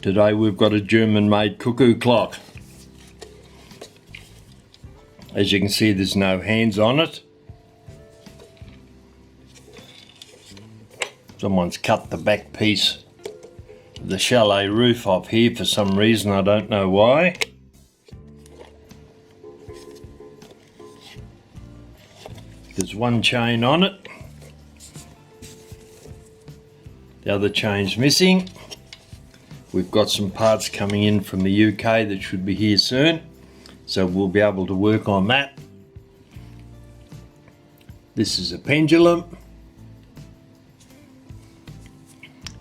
Today we've got a German-made Cuckoo clock. As you can see, there's no hands on it. Someone's cut the back piece of the chalet roof off here for some reason, I don't know why. There's one chain on it. The other chain's missing. We've got some parts coming in from the UK that should be here soon, so we'll be able to work on that. This is a pendulum.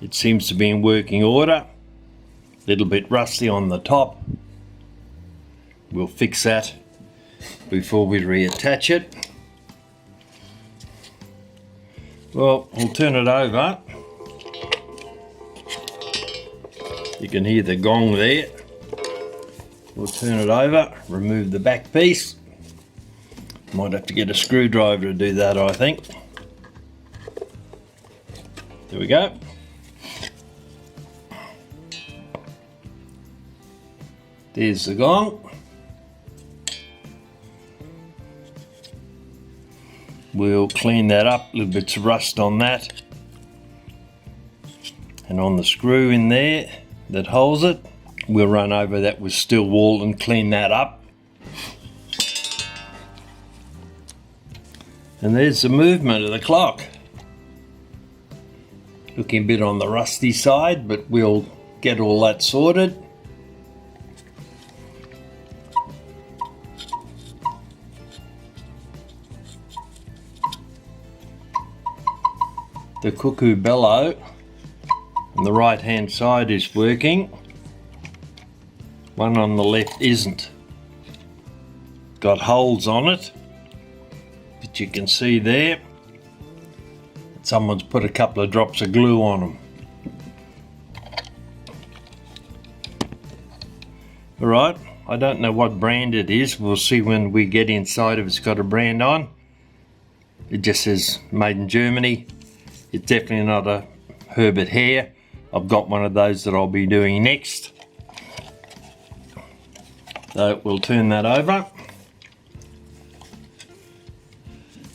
It seems to be in working order. A little bit rusty on the top. We'll fix that before we reattach it. Well, we'll turn it over. You can hear the gong there. We'll turn it over, remove the back piece. Might have to get a screwdriver to do that, I think. There we go. There's the gong. We'll clean that up, a little bit of rust on that. And on the screw in there that holds it, we'll run over that with steel wool and clean that up. And there's the movement of the clock. Looking a bit on the rusty side, but we'll get all that sorted. The Cuckoo bellow on the right hand side is working. One on the left isn't. Got holes on it, but you can see there that someone's put a couple of drops of glue on them. Alright, I don't know what brand it is. We'll see when we get inside if it's got a brand on. It just says made in Germany. It's definitely not a Herbert Hare. I've got one of those that I'll be doing next. So we'll turn that over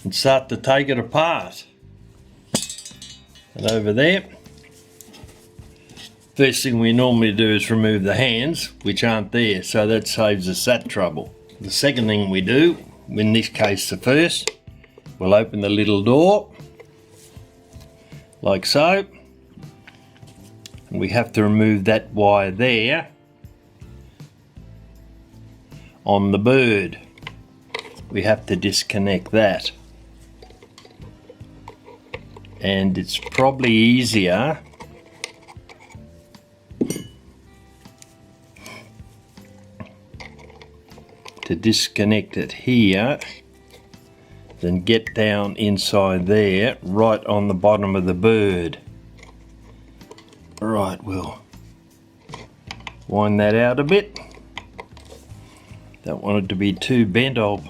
and start to take it apart. And over there, first thing we normally do is remove the hands, which aren't there, so that saves us that trouble. The second thing we do, in this case the first, we'll open the little door like so, and we have to remove that wire there on the bird. We have to disconnect that, and it's probably easier to disconnect it here then get down inside there, right on the bottom of the bird. Right, we'll wind that out a bit. Don't want it to be too bent. I'll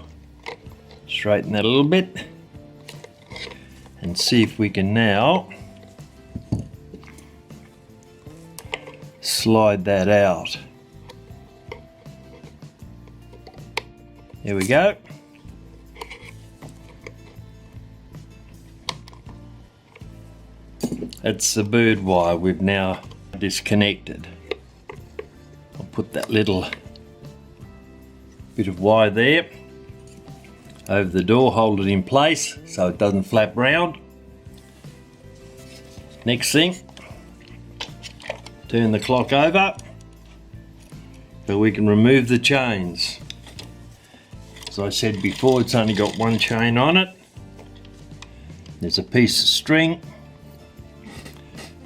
straighten that a little bit and see if we can now slide that out. There we go. That's the bird wire we've now disconnected. I'll put that little bit of wire there over the door, hold it in place so it doesn't flap round. Next thing, turn the clock over so we can remove the chains. As I said before, it's only got one chain on it. There's a piece of string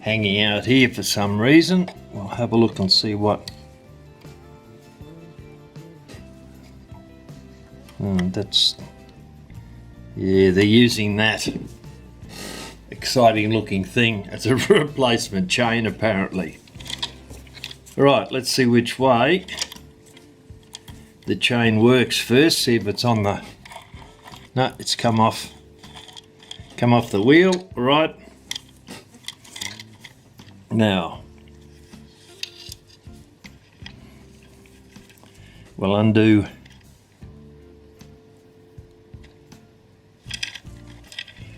hanging out here for some reason. We'll have a look and see what. Yeah, they're using that exciting looking thing as a replacement chain apparently. Right, let's see which way the chain works first, see if it's on the, no, it's come off the wheel. Right, now we'll undo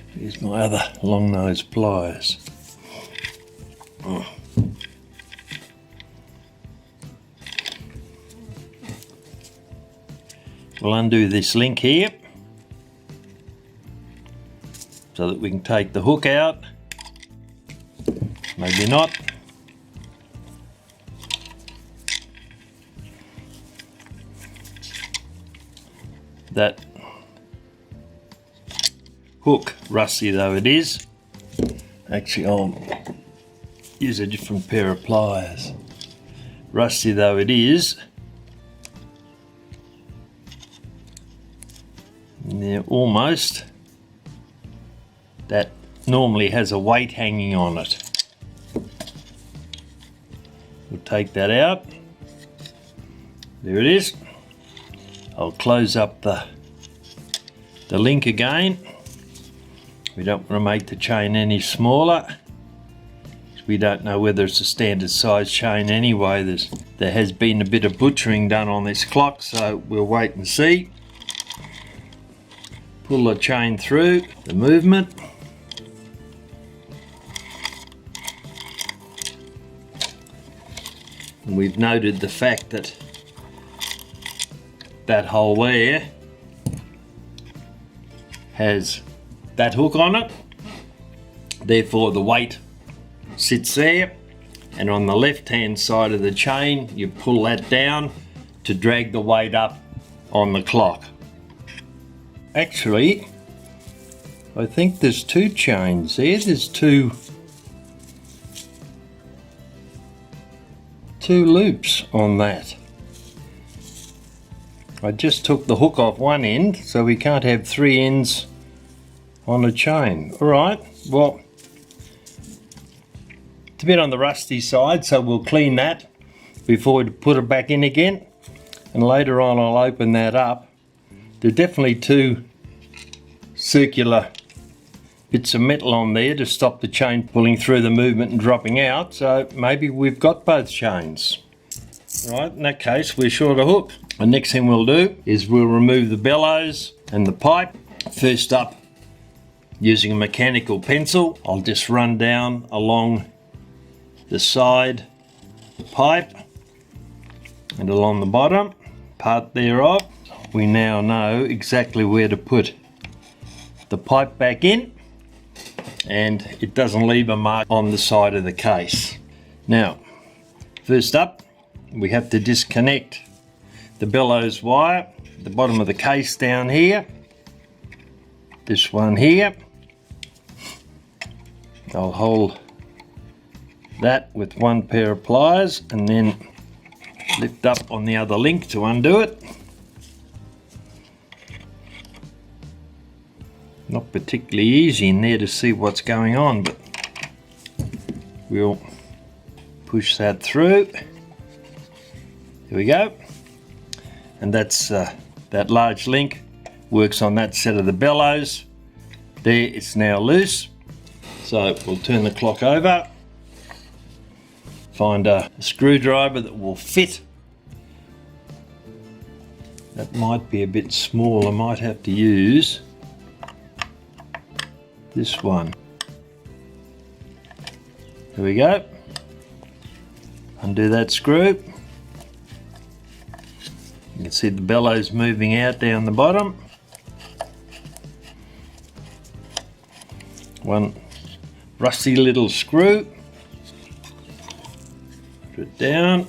here's my other long nose pliers. We'll undo this link here so that we can take the hook out. Maybe not. That hook, rusty though it is, actually I'll use a different pair of pliers. Rusty though it is, now almost, that normally has a weight hanging on it. We'll take that out. There it is. I'll close up the link again. We don't want to make the chain any smaller. We don't know whether it's a standard size chain anyway. There has been a bit of butchering done on this clock, so we'll wait and see. Pull the chain through the movement. And we've noted the fact that that hole there has that hook on it, therefore the weight sits there, and on the left hand side of the chain you pull that down to drag the weight up on the clock. Actually, I think there's two chains there. There's two loops on that. I just took the hook off one end, so we can't have three ends on a chain. Alright, well, it's a bit on the rusty side, so we'll clean that before we put it back in again, and later on I'll open that up. There are definitely two circular bits of metal on there to stop the chain pulling through the movement and dropping out, so maybe we've got both chains. Right, in that case we're short a hook. The next thing we'll do is we'll remove the bellows and the pipe. First up, using a mechanical pencil, I'll just run down along the side of the pipe and along the bottom part thereof. We now know exactly where to put the pipe back in, and it doesn't leave a mark on the side of the case. Now, first up, we have to disconnect the bellows wire at the bottom of the case down here. This one here. I'll hold that with one pair of pliers and then lift up on the other link to undo it. Not particularly easy in there to see what's going on, but we'll push that through. There we go. And that's that large link works on that set of the bellows. There, it's now loose. So we'll turn the clock over, find a screwdriver that will fit. That might be a bit small, I might have to use this one. There we go. Undo that screw. You can see the bellows moving out down the bottom. One rusty little screw. Put it down.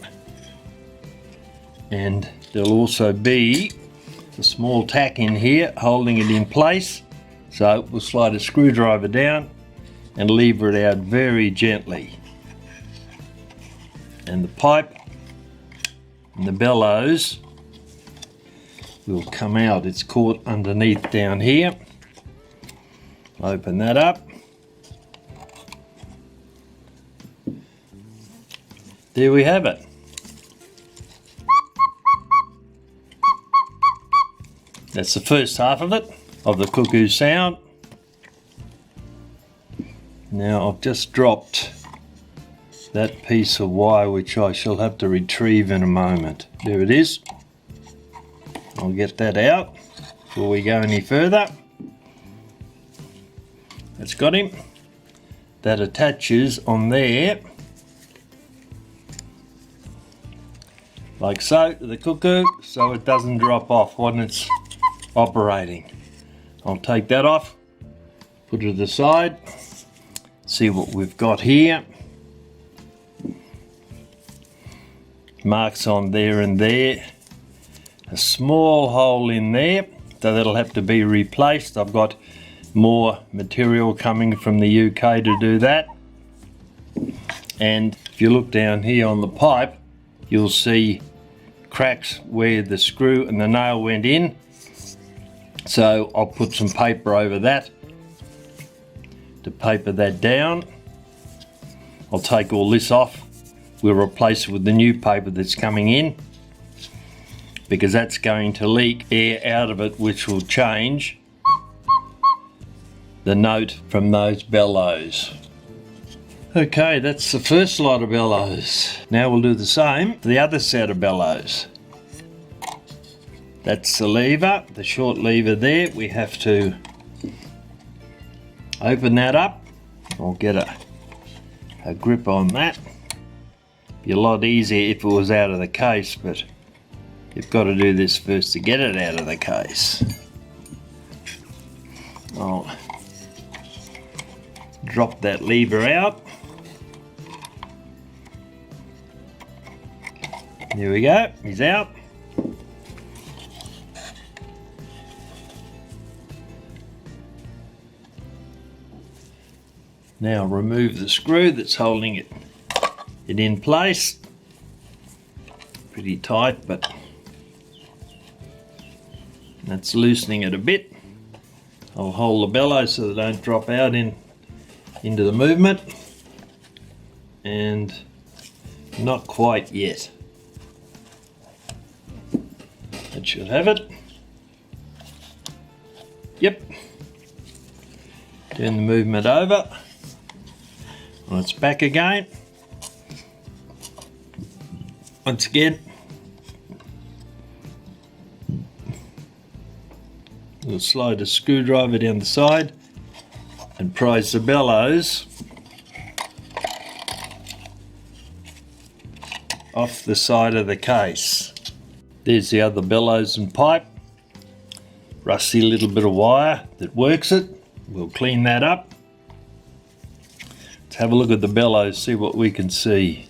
And there'll also be a small tack in here holding it in place. So we'll slide a screwdriver down and lever it out very gently. And the pipe and the bellows will come out. It's caught underneath down here. Open that up. There we have it. That's the first half of it, of the cuckoo sound. Now I've just dropped that piece of wire which I shall have to retrieve in a moment. There it is. I'll get that out before we go any further. That's got him. That attaches on there, like so, to the Cuckoo, so it doesn't drop off when it's operating. I'll take that off, put it to the side, see what we've got here. Marks on there and there. A small hole in there, so that'll have to be replaced. I've got more material coming from the UK to do that. And if you look down here on the pipe, you'll see cracks where the screw and the nail went in. So I'll put some paper over that to paper that down. I'll take all this off. We'll replace it with the new paper that's coming in, because that's going to leak air out of it, which will change the note from those bellows. Okay, that's the first lot of bellows. Now we'll do the same for the other set of bellows. That's the lever, the short lever there. We have to open that up. I'll get a grip on that. Be a lot easier if it was out of the case, but you've got to do this first to get it out of the case. I'll drop that lever out. There we go, he's out. Now remove the screw that's holding it in place. Pretty tight, but that's loosening it a bit. I'll hold the bellows so they don't drop out into the movement. And not quite yet. That should have it. Yep. Turn the movement over. On its back again. Once again. We'll slide a screwdriver down the side and prise the bellows off the side of the case. There's the other bellows and pipe. Rusty little bit of wire that works it. We'll clean that up. Let's have a look at the bellows, see what we can see.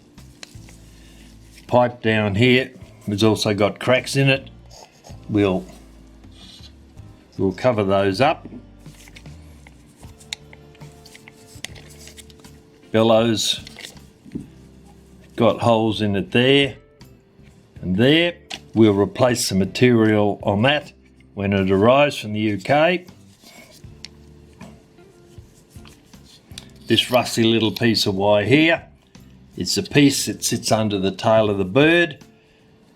Pipe down here has also got cracks in it. We'll cover those up. Bellows got holes in it there and there. We'll replace the material on that when it arrives from the UK. This rusty little piece of wire here, it's a piece that sits under the tail of the bird,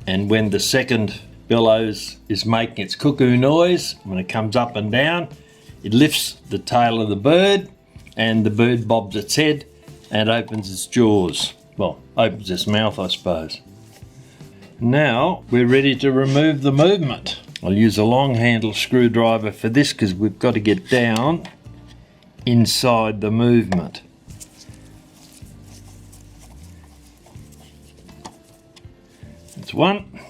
and when the second bellows is making its cuckoo noise, when it comes up and down, it lifts the tail of the bird and the bird bobs its head and opens its jaws. Well, opens its mouth, I suppose. Now we're ready to remove the movement. I'll use a long handle screwdriver for this because we've got to get down inside the movement. That's one.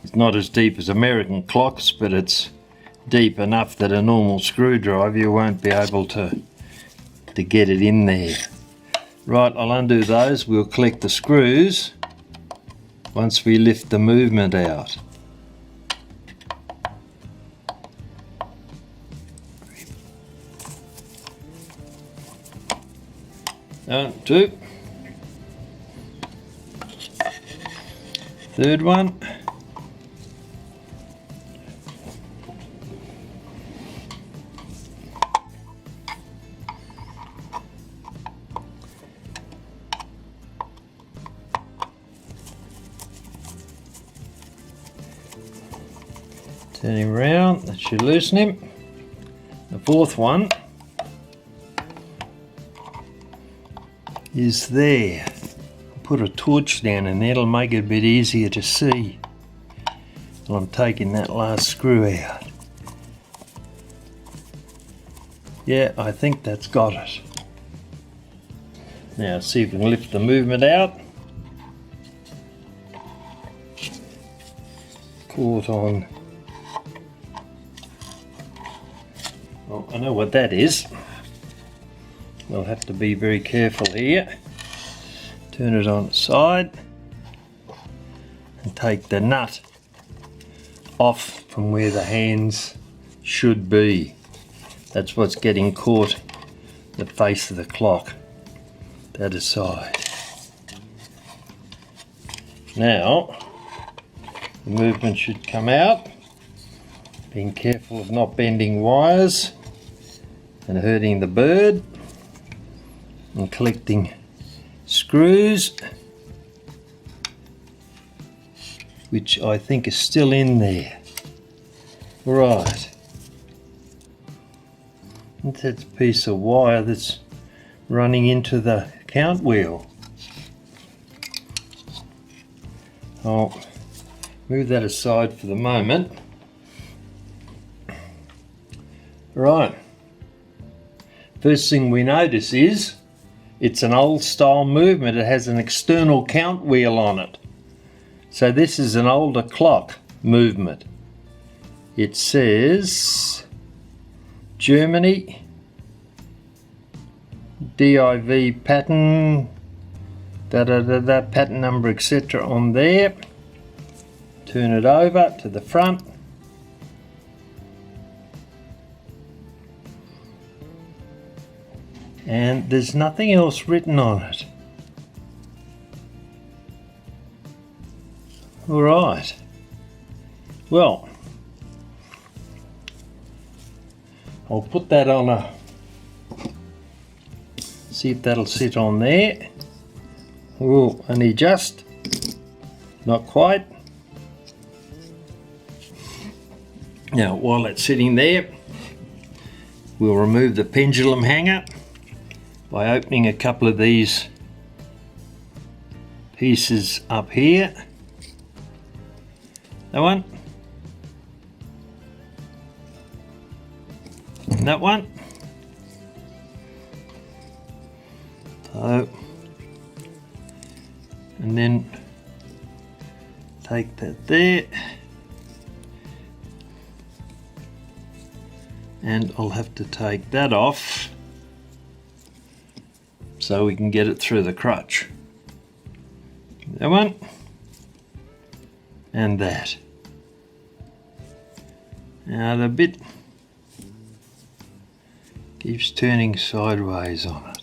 It's not as deep as American clocks, but it's deep enough that a normal screwdriver you won't be able to get it in there. Right, I'll undo those. We'll collect the screws once we lift the movement out. Two. Third one. Turn him round, that should loosen him. The fourth one is there. Put a torch down and that'll make it a bit easier to see. And I'm taking that last screw out. Yeah, I think that's got it. Now see if we can lift the movement out. Caught on. Well, I know what that is. We'll have to be very careful here. Turn it on its side and take the nut off from where the hands should be. That's what's getting caught in the face of the clock. That aside. Now the movement should come out. Being careful of not bending wires and hurting the bird, and collecting screws, which I think is still in there. Right. That's a piece of wire that's running into the count wheel. I'll move that aside for the moment. Right. First thing we notice is it's an old style movement. It has an external count wheel on it. So this is an older clock movement. It says Germany, DIV pattern, pattern number, etc. on there. Turn it over to the front. And there's nothing else written on it. All right. Well, I'll put that on a, see if that'll sit on there. Oh, only just, not quite. Now, while it's sitting there, we'll remove the pendulum hanger by opening a couple of these pieces up here. That one. And that one. So, and then take that there. And I'll have to take that off so we can get it through the crutch. That one and that. Now the bit keeps turning sideways on it.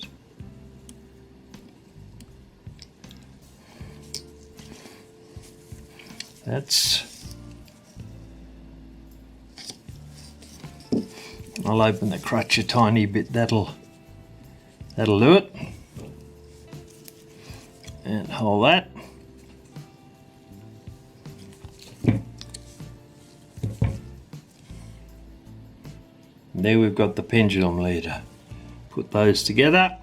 I'll open the crutch a tiny bit, that'll do it. And hold that. And there we've got the pendulum leader. Put those together.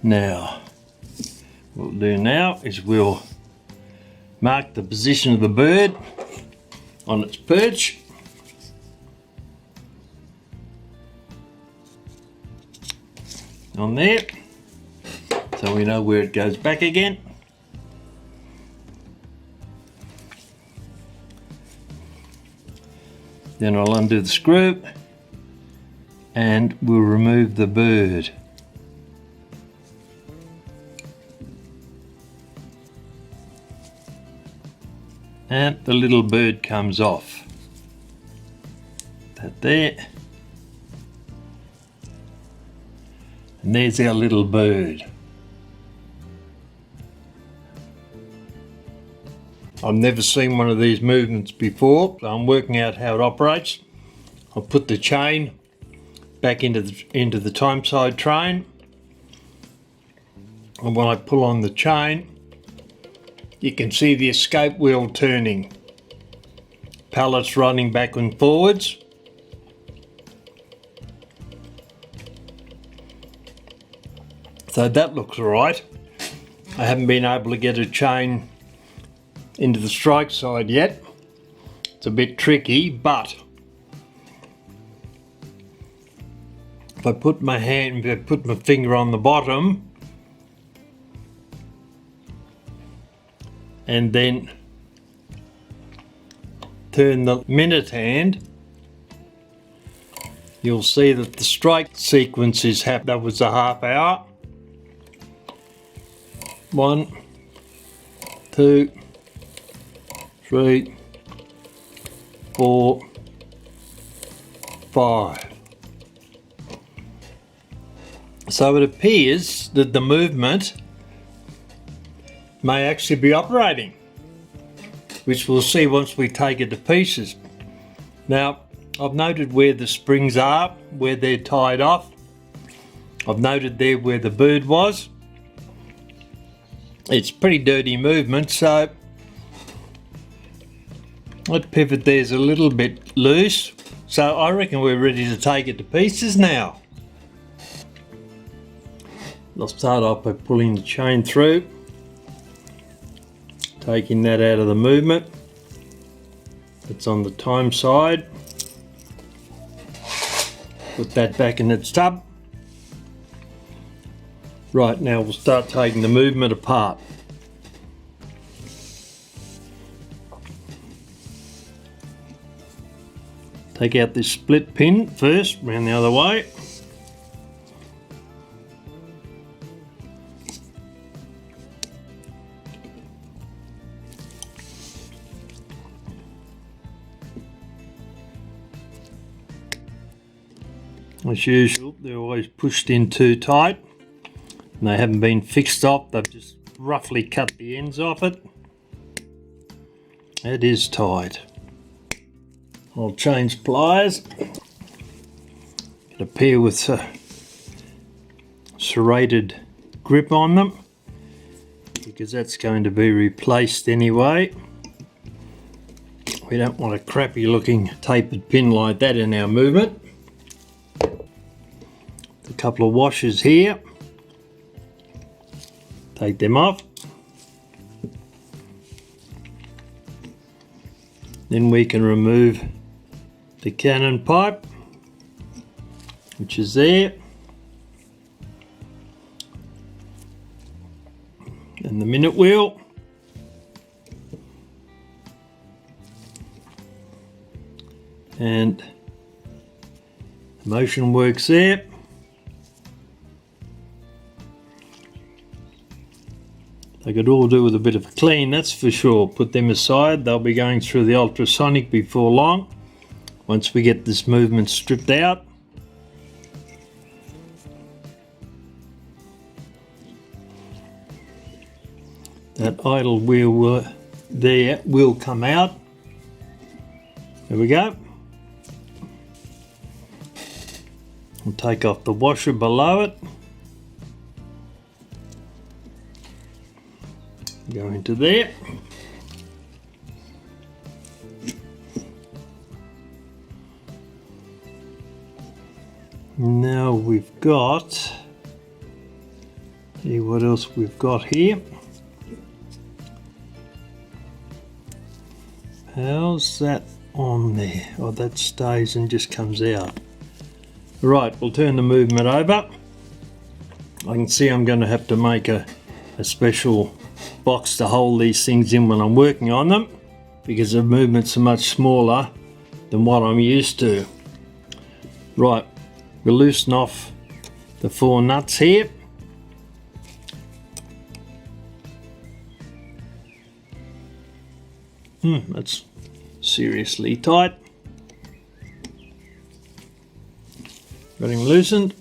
Now, what we'll do now is we'll mark the position of the bird on its perch. On there, so we know where it goes back again. Then I'll undo the screw and we'll remove the bird. And the little bird comes off. That there. And there's our little bird. I've never seen one of these movements before, so I'm working out how it operates. I'll put the chain back into the time side train, and when I pull on the chain, you can see the escape wheel turning. Pallets running back and forwards. So that looks alright. I haven't been able to get a chain into the strike side yet. It's a bit tricky, but if I put my finger on the bottom and then turn the minute hand, you'll see that the strike sequence is happening. That was a half hour. 1, 2, 3, 4, 5. So it appears that the movement may actually be operating, which we'll see once we take it to pieces. Now, I've noted where the springs are, where they're tied off. I've noted there where the bird was. It's pretty dirty movement, so that pivot there's a little bit loose. So I reckon we're ready to take it to pieces now. I'll start off by pulling the chain through, taking that out of the movement. It's on the time side. Put that back in its tub. Right, now we'll start taking the movement apart. Take out this split pin first, round the other way. As usual, they're always pushed in too tight. And they haven't been fixed off, they've just roughly cut the ends off it. It is tight. I'll change pliers. Get a pair with serrated grip on them, because that's going to be replaced anyway. We don't want a crappy looking tapered pin like that in our movement. A couple of washers here. Take them off. Then we can remove the cannon pipe, which is there, and the minute wheel. And the motion works there. They could all do with a bit of a clean, that's for sure. Put them aside, they'll be going through the ultrasonic before long, once we get this movement stripped out. That idle wheel there will come out. There we go. We'll take off the washer below it. Go into there. Now we've got, see what else we've got here. How's that on there? Oh, that stays and just comes out. Right, we'll turn the movement over. I can see I'm going to have to make a special box to hold these things in when I'm working on them, because the movements are much smaller than what I'm used to. Right, we'll loosen off the 4 nuts here. That's seriously tight. Got him loosened.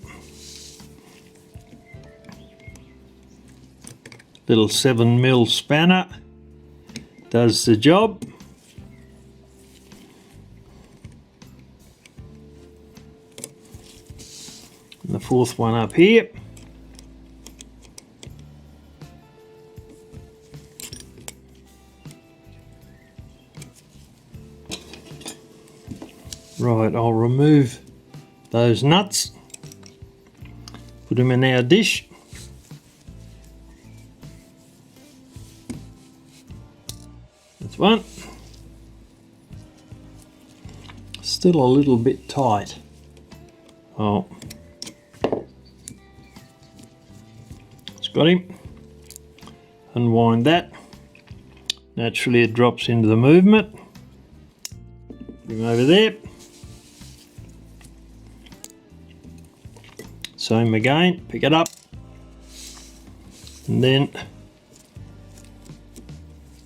Little 7mm spanner does the job. And the 4th one up here. Right, I'll remove those nuts, put them in our dish. one. Still a little bit tight. Oh, it's got him. Unwind that. Naturally it drops into the movement. Bring him over there. Same again, pick it up. And then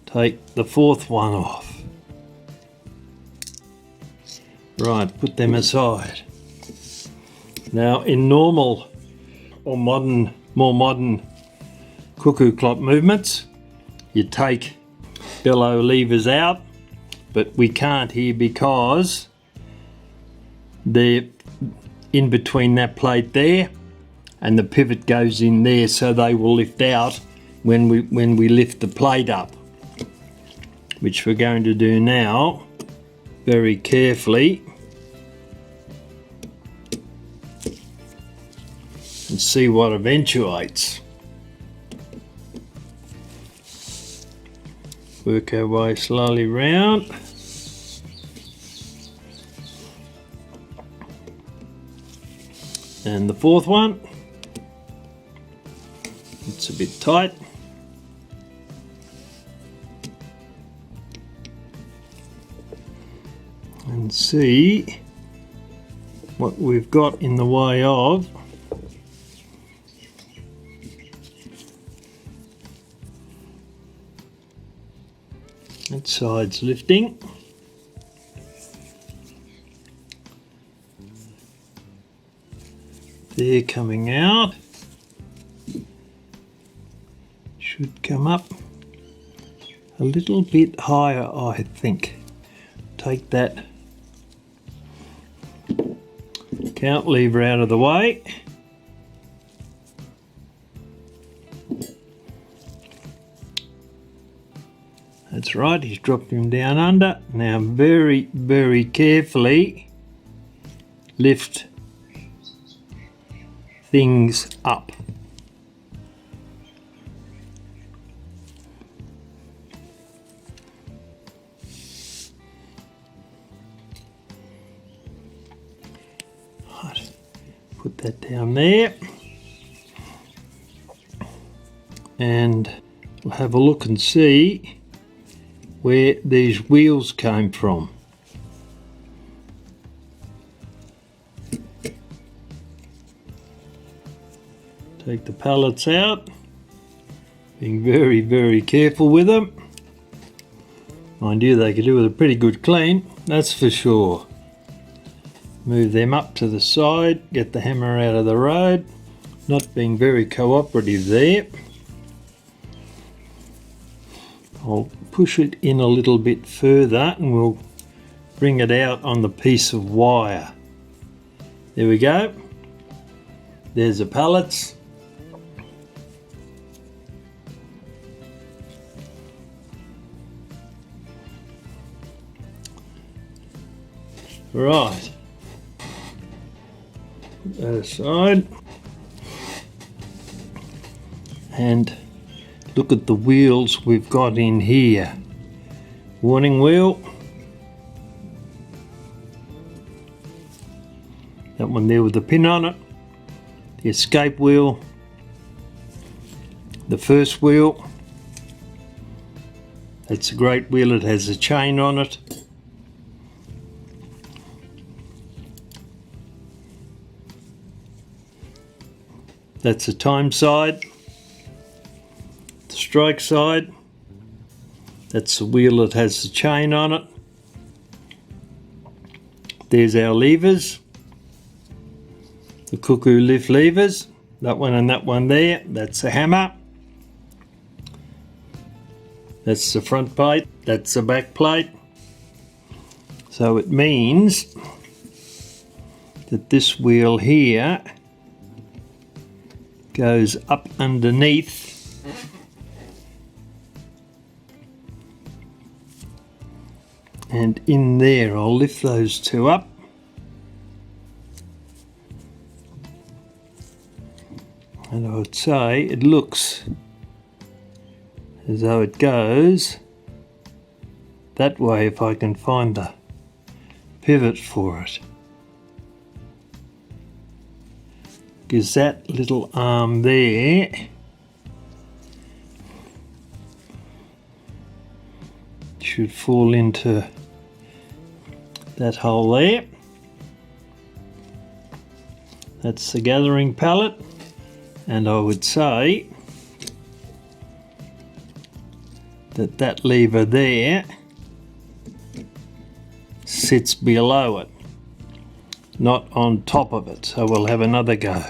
take the fourth one off. Right, put them aside. Now in normal or more modern cuckoo clock movements, you take bellow levers out, but we can't here because they're in between that plate there and the pivot goes in there, so they will lift out when we lift the plate up, which we're going to do now very carefully and see what eventuates. Work our way slowly round. And the fourth one, it's a bit tight. And see what we've got in the way of that side's lifting. They're coming out. Should come up a little bit higher, I think. Take that count lever out of the way. That's right, he's dropped him down under. Now very, very carefully lift things up. Right, put that down there. And we'll have a look and see where these wheels came from. Take the pallets out, being very, very careful with them. Mind you, they could do with a pretty good clean, that's for sure. Move them up to the side, get the hammer out of the road. Not being very cooperative there. I'll push it in a little bit further and we'll bring it out on the piece of wire. There we go. There's the pallets. Right. Put that aside. And look at the wheels we've got in here. Warning wheel. That one there with the pin on it. The escape wheel. The first wheel. That's a great wheel, it has a chain on it. That's the time side. The strike side. That's the wheel that has the chain on it. There's our levers. The Cuckoo lift levers. That one and that one there. That's the hammer. That's the front plate. That's the back plate. So it means that this wheel here goes up underneath and in there. I'll lift those two up. And I would say it looks as though it goes that way if I can find the pivot for it. Because that little arm there should fall into that hole there. That's the gathering pallet, and I would say that that lever there sits below it, not on top of it. So we'll have another go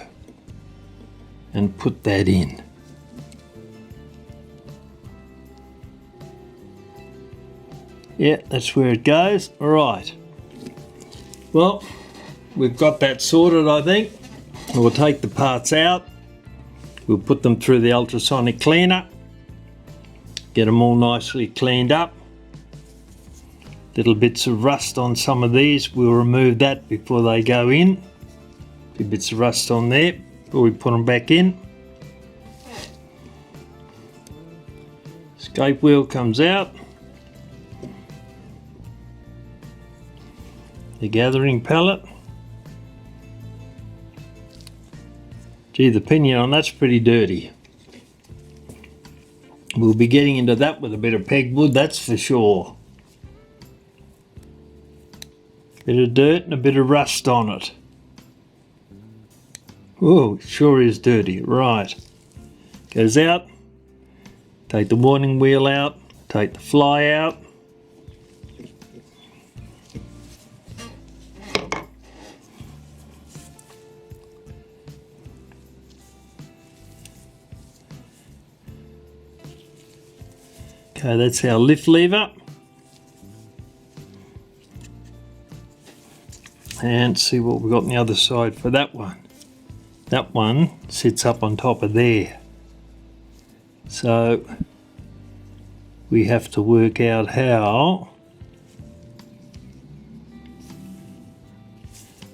and put that in. Yeah, that's where it goes. All right. Well, we've got that sorted, I think. We'll take the parts out. We'll put them through the ultrasonic cleaner. Get them all nicely cleaned up. Little bits of rust on some of these, we'll remove that before they go in. A few bits of rust on there before we put them back in. Escape wheel comes out. The gathering pallet. Gee, the pinion on that's pretty dirty. We'll be getting into that with a bit of pegwood, that's for sure. Bit of dirt and a bit of rust on it. Oh, it sure is dirty. Right. Goes out. Take the warning wheel out. Take the fly out. Okay, that's our lift lever. And see what we've got on the other side for that one. That one sits up on top of there. So we have to work out how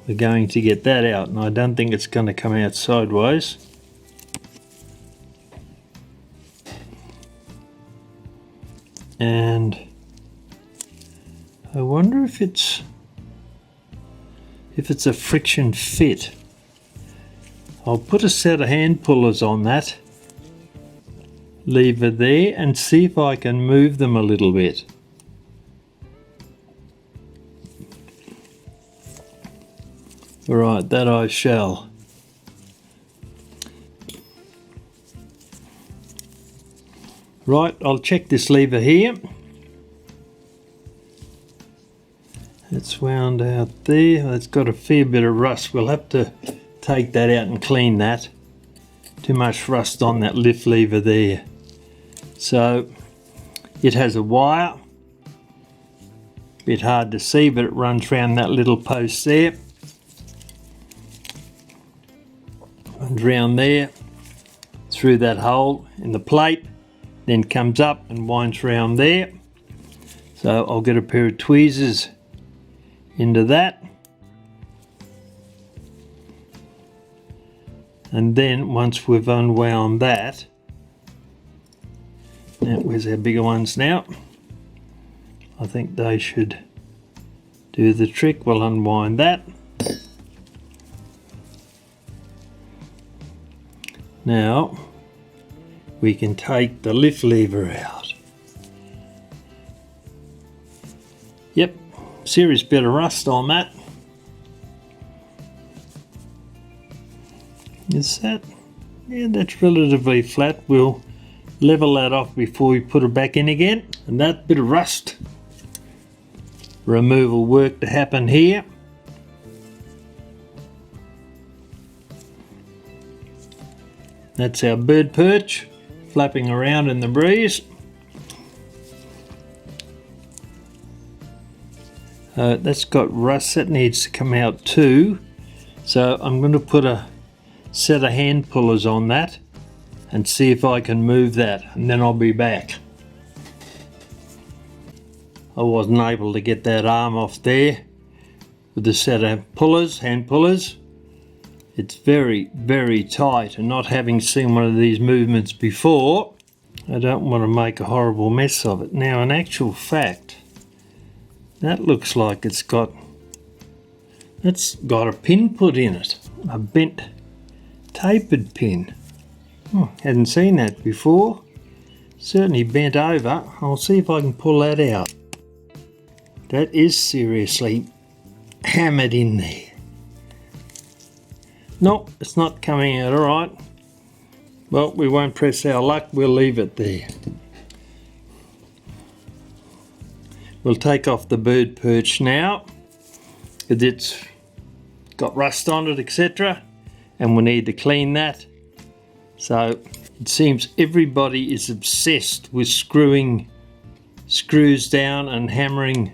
we're going to get that out, and I don't think it's going to come out sideways. And I wonder if it's a friction fit. I'll put a set of hand pullers on that lever there and see if I can move them a little bit. Right, that I shall. Right, I'll check this lever here. It's wound out there. It's got a fair bit of rust. We'll have to take that out and clean that. Too much rust on that lift lever there. So it has a wire. Bit hard to see, but it runs around that little post there. Runs around there, through that hole in the plate, then comes up and winds around there. So I'll get a pair of tweezers into that, and then once we've unwound that, now where's our bigger ones now? I think they should do the trick. We'll unwind that. Now we can take the lift lever out. Yep, serious bit of rust on that. Is that? Yeah, that's relatively flat. We'll level that off before we put it back in again. And that bit of rust removal work to happen here. That's our bird perch flapping around in the breeze. That's got rust that needs to come out too. So I'm going to put a set of hand pullers on that and see if I can move that, and then I'll be back. I wasn't able to get that arm off there with the set of pullers, hand pullers. It's very, very tight, and not having seen one of these movements before, I don't want to make a horrible mess of it. Now, in actual fact, That looks like it's got a pin put in it, a bent tapered pin. Hadn't seen that before. Certainly bent over. I'll see if I can pull that out. That is seriously hammered in there. Nope, it's not coming out all right. Well, we won't press our luck, we'll leave it there. We'll take off the bird perch now, because it's got rust on it, etc. And we need to clean that. So it seems everybody is obsessed with screwing screws down and hammering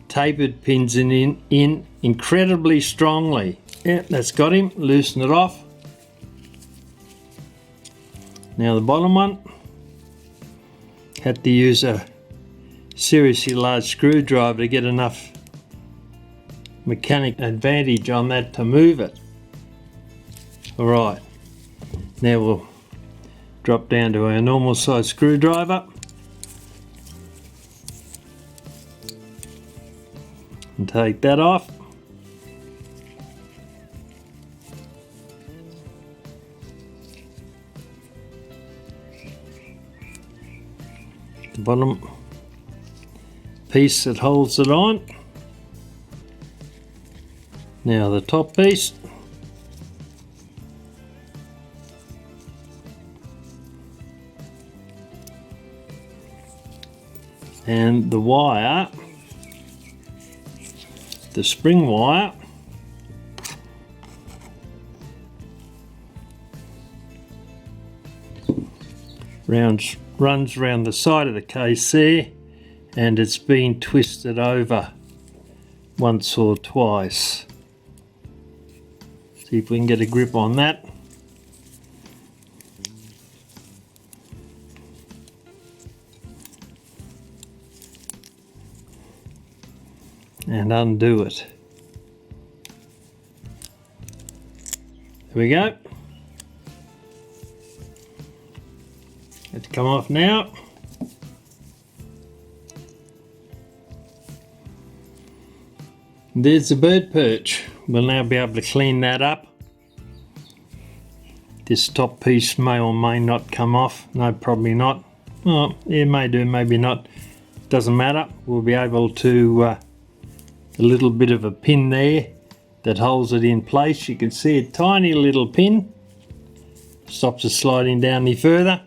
tapered pins in incredibly strongly. Yeah, that's got him. Loosen it off. Now the bottom one, had to use a seriously large screwdriver to get enough mechanic advantage on that to move it. Alright, now we'll drop down to our normal size screwdriver and take that off. The bottom piece that holds it on. Now the top piece. And the wire, the spring wire, runs around the side of the case there, and it's been twisted over once or twice. See if we can get a grip on that. And undo it. There we go. It's come off now. There's the bird perch. We'll now be able to clean that up. This top piece may or may not come off. No, probably not. Oh, it may do, maybe not. Doesn't matter. We'll be able to a little bit of a pin there that holds it in place. You can see a tiny little pin. Stops it sliding down any further.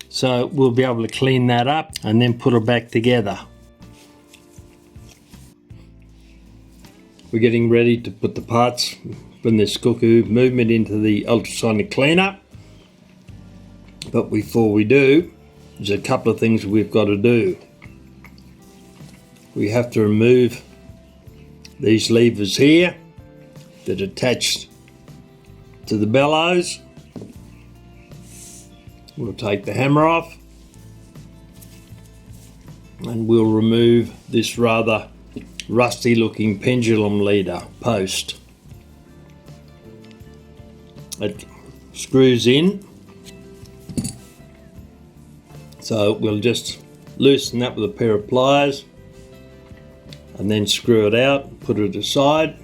So we'll be able to clean that up and then put it back together. We're getting ready to put the parts from this Cuckoo movement into the ultrasonic cleaner. But before we do, there's a couple of things we've got to do. We have to remove these levers here that are attached to the bellows. We'll take the hammer off and we'll remove this rather rusty looking pendulum leader post. It screws in, so we'll just loosen that with a pair of pliers and then screw it out, put it aside.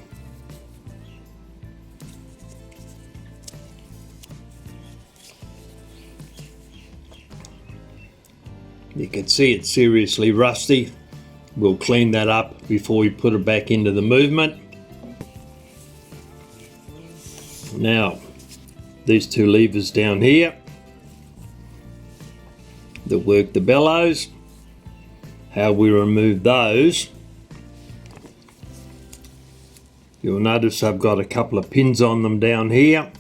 You can see it's seriously rusty. We'll clean that up before we put it back into the movement. Now, these two levers down here that work the bellows, how we remove those. You'll notice I've got a couple of pins on them down here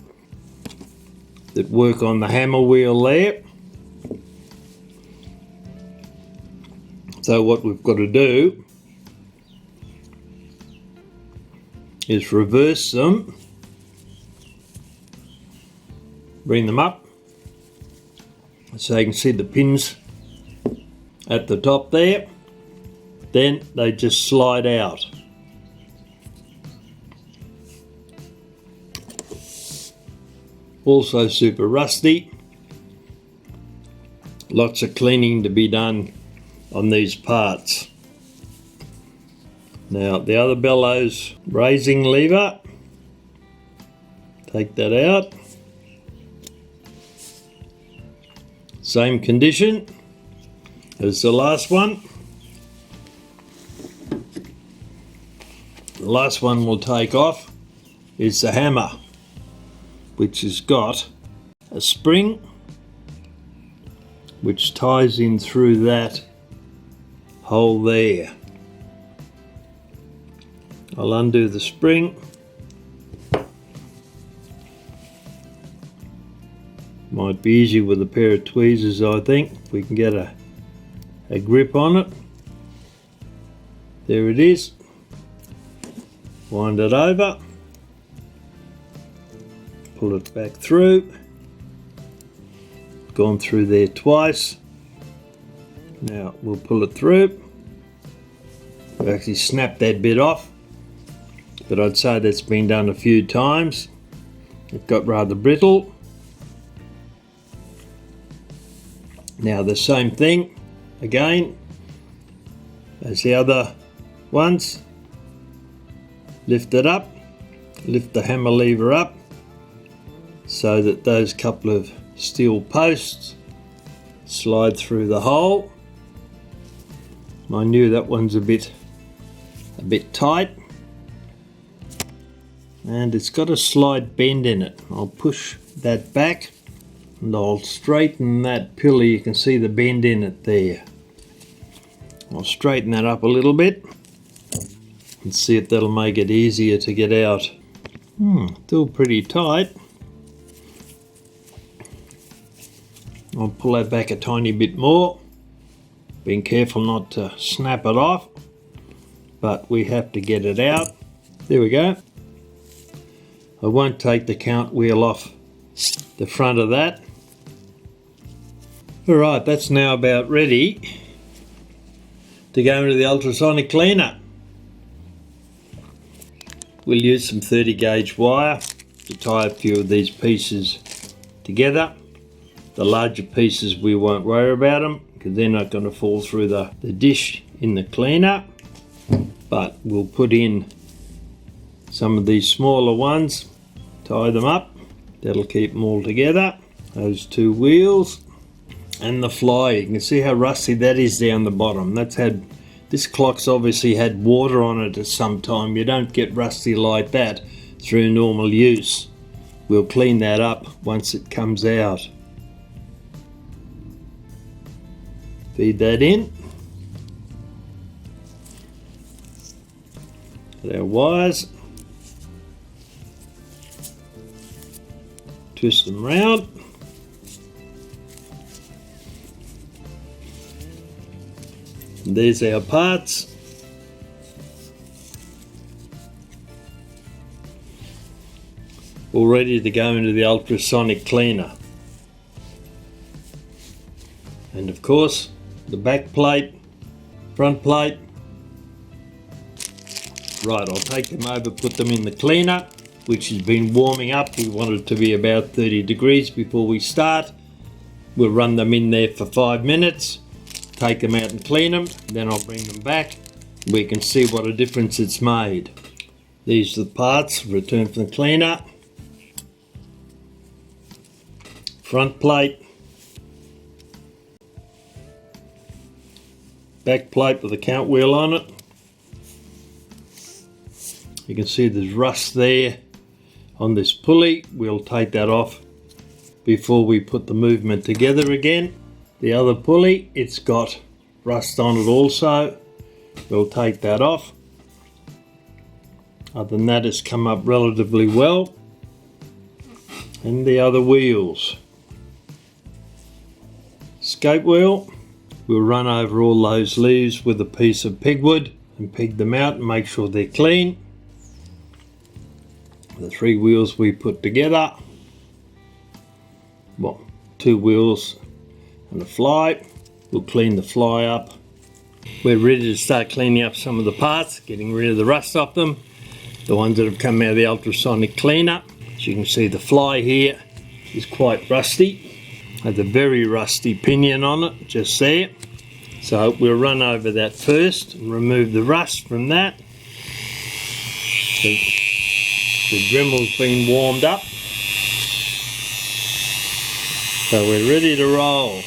that work on the hammer wheel there. So what we've got to do is reverse them, bring them up so you can see the pins at the top there, then they just slide out. Also super rusty, lots of cleaning to be done on these parts. Now the other bellows raising lever, take that out. Same condition as the last one. The last one we'll take off is the hammer, which has got a spring which ties in through that hole there. I'll undo the spring. Might be easier with a pair of tweezers, I think, if we can get a grip on it. There it is. Wind it over. Pull it back through. Gone through there twice. Now we'll pull it through. We've actually snapped that bit off, but I'd say that's been done a few times. It got rather brittle. Now the same thing again as the other ones. Lift it up, lift the hammer lever up so that those couple of steel posts slide through the hole. I knew that one's a bit tight, and it's got a slight bend in it. I'll push that back and I'll straighten that pillar. You can see the bend in it there. I'll straighten that up a little bit and see if that'll make it easier to get out. Still pretty tight. I'll pull that back a tiny bit more, being careful not to snap it off, but we have to get it out. There we go. I won't take the count wheel off the front of that. Alright, that's now about ready to go into the ultrasonic cleaner. We'll use some 30 gauge wire to tie a few of these pieces together. The larger pieces we won't worry about them because they're not going to fall through the dish in the cleaner, but we'll put in some of these smaller ones, tie them up. That'll keep them all together. Those two wheels and the fly. You can see how rusty that is down the bottom. This clock's obviously had water on it at some time. You don't get rusty like that through normal use. We'll clean that up once it comes out. Feed that in. Got our wires. Twist them round. And there's our parts. All ready to go into the ultrasonic cleaner. And of course, the back plate, front plate. Right, I'll take them over, put them in the cleaner, which has been warming up. We want it to be about 30 degrees before we start. We'll run them in there for 5 minutes. Take them out and clean them, then I'll bring them back. We can see what a difference it's made. These are the parts returned from the cleaner. Front plate, back plate with a count wheel on it. You can see there's rust there on this pulley. We'll take that off before we put the movement together again. The other pulley, it's got rust on it also. We'll take that off. Other than that, it's come up relatively well. And the other wheels. Scope wheel, we'll run over all those leaves with a piece of pegwood and peg them out and make sure they're clean. The 3 wheels we put together. Well, 2 wheels and the fly. We'll clean the fly up. We're ready to start cleaning up some of the parts, getting rid of the rust off them, the ones that have come out of the ultrasonic cleaner. As you can see, the fly here is quite rusty. Has a very rusty pinion on it just there. So we'll run over that first and remove the rust from that. The Dremel's been warmed up, so we're ready to roll.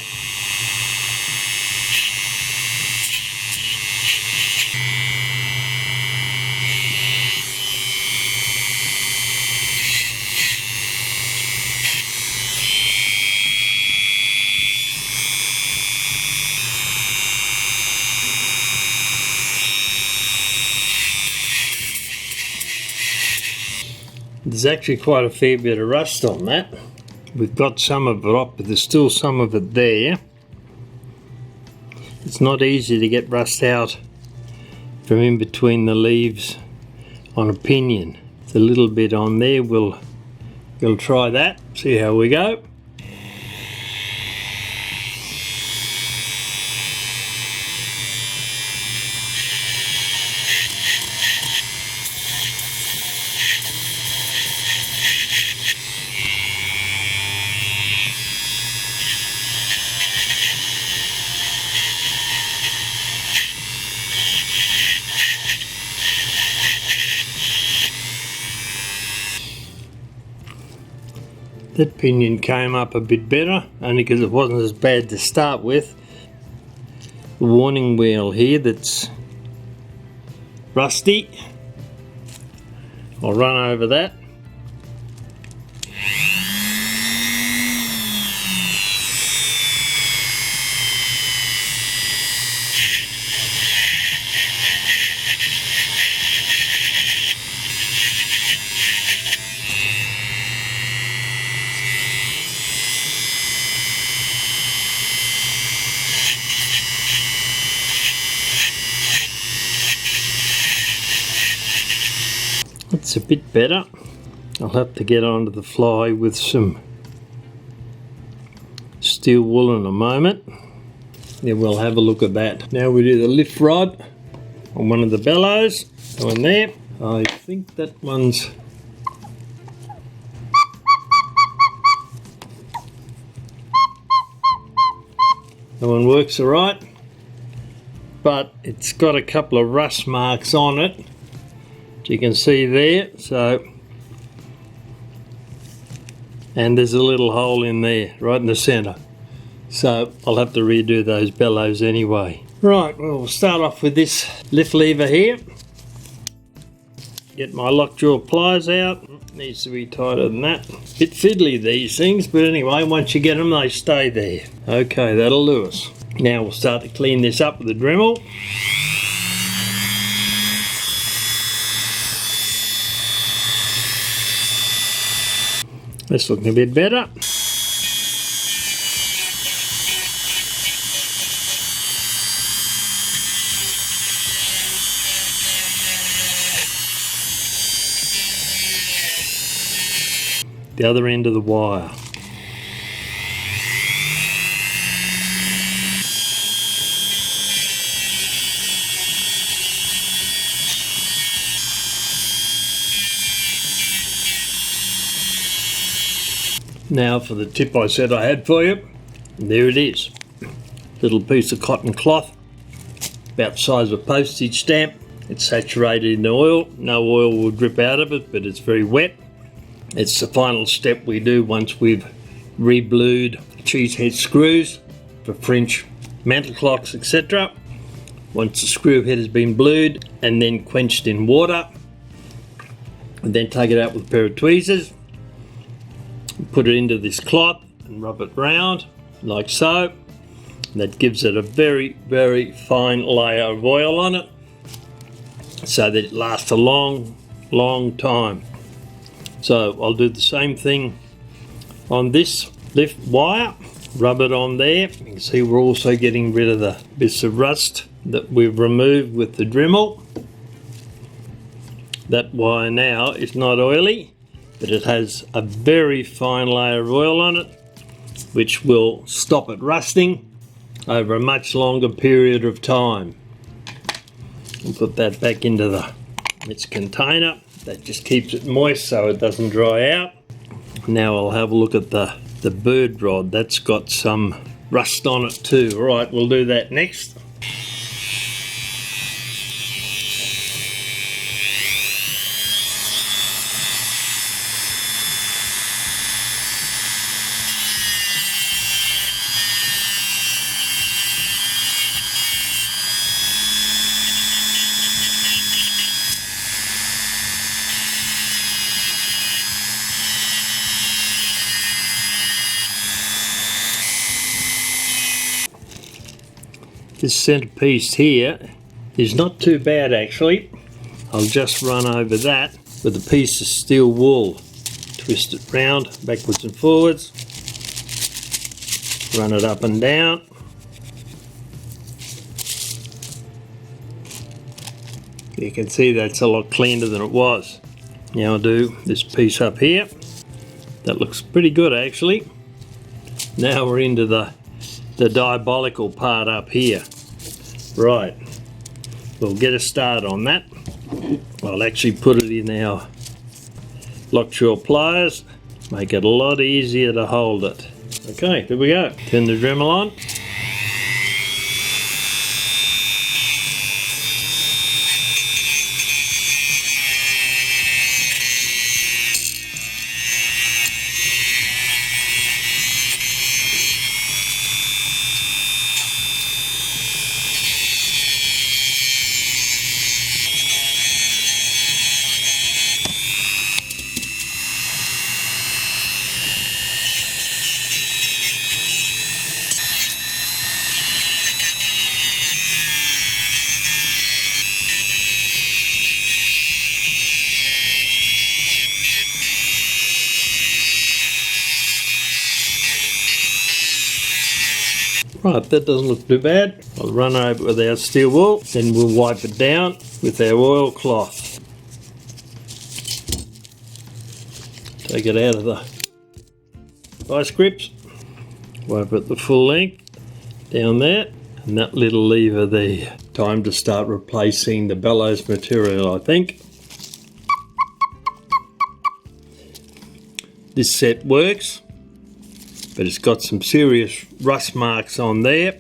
There's actually quite a fair bit of rust on that. We've got some of it off, but there's still some of it there. It's not easy to get rust out from in between the leaves on a pinion. It's a little bit on there. We'll try that, see how we go. That pinion came up a bit better, only because it wasn't as bad to start with. The warning wheel here that's rusty, I'll run over that. It's a bit better. I'll have to get onto the fly with some steel wool in a moment. Yeah, we'll have a look at that. Now we do the lift rod on one of the bellows. Go in there. I think that one's that one works alright, but it's got a couple of rust marks on it. You can see there, and there's a little hole in there right in the center, so I'll have to redo those bellows anyway. Right, well, we'll start off with this lift lever here. Get my lockjaw pliers out. Needs to be tighter than that. Bit fiddly these things, but anyway, once you get them they stay there. Okay, that'll do us. Now we'll start to clean this up with the Dremel. That's looking a bit better. The other end of the wire. Now for the tip I said I had for you. There it is. Little piece of cotton cloth, about the size of a postage stamp. It's saturated in oil. No oil will drip out of it, but it's very wet. It's the final step we do once we've re-blued cheese head screws for French mantle clocks, etc. Once the screw head has been blued and then quenched in water, and then take it out with a pair of tweezers, put it into this cloth and rub it round like so. That gives it a very, very fine layer of oil on it so that it lasts a long, long time. So I'll do the same thing on this lift wire, rub it on there. You can see we're also getting rid of the bits of rust that we've removed with the Dremel. That wire now is not oily, but it has a very fine layer of oil on it, which will stop it rusting over a much longer period of time. I'll put that back into its container. That just keeps it moist so it doesn't dry out. Now I'll have a look at the bird rod. That's got some rust on it too. All right, we'll do that next. This centerpiece here is not too bad actually. I'll just run over that with a piece of steel wool. Twist it round, backwards and forwards. Run it up and down. You can see that's a lot cleaner than it was. Now I'll do this piece up here. That looks pretty good actually. Now we're into the diabolical part up here. Right, we'll get a start on that. I'll actually put it in our lock-jaw pliers, make it a lot easier to hold it. Okay, here we go. Turn the Dremel on. Right, that doesn't look too bad. I'll run over with our steel wool, then we'll wipe it down with our oilcloth. Take it out of the vice grips, wipe it the full length, down there, and that little lever there. Time to start replacing the bellows material, I think. This set works, but it's got some serious rust marks on there,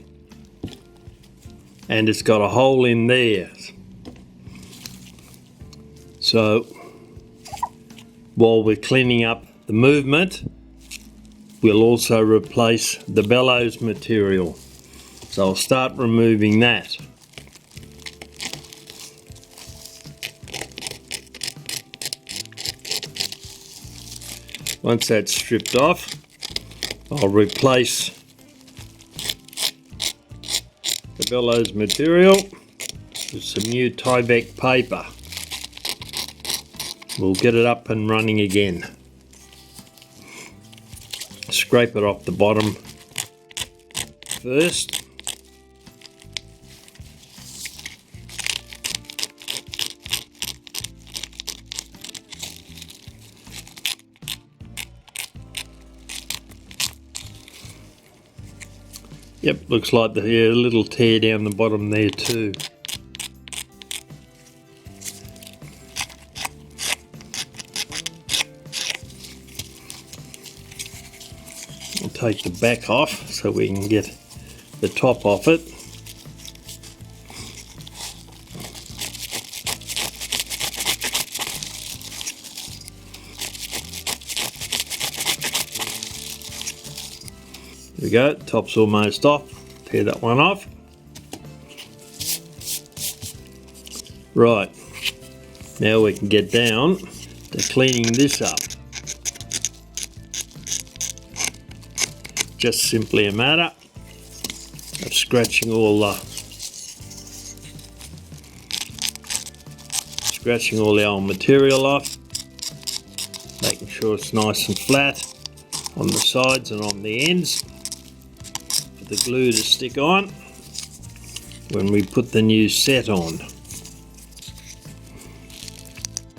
and it's got a hole in there. So while we're cleaning up the movement, we'll also replace the bellows material. So I'll start removing that. Once that's stripped off, I'll replace the bellows material with some new Tyvek paper. We'll get it up and running again. Scrape it off the bottom first. Yep, looks like there's a little tear down the bottom there too. I'll take the back off so we can get the top off it. There we go, top's almost off. Tear that one off. Right, now we can get down to cleaning this up. Just simply a matter of scratching all the old material off, making sure it's nice and flat on the sides and on the ends. The glue to stick on when we put the new set on.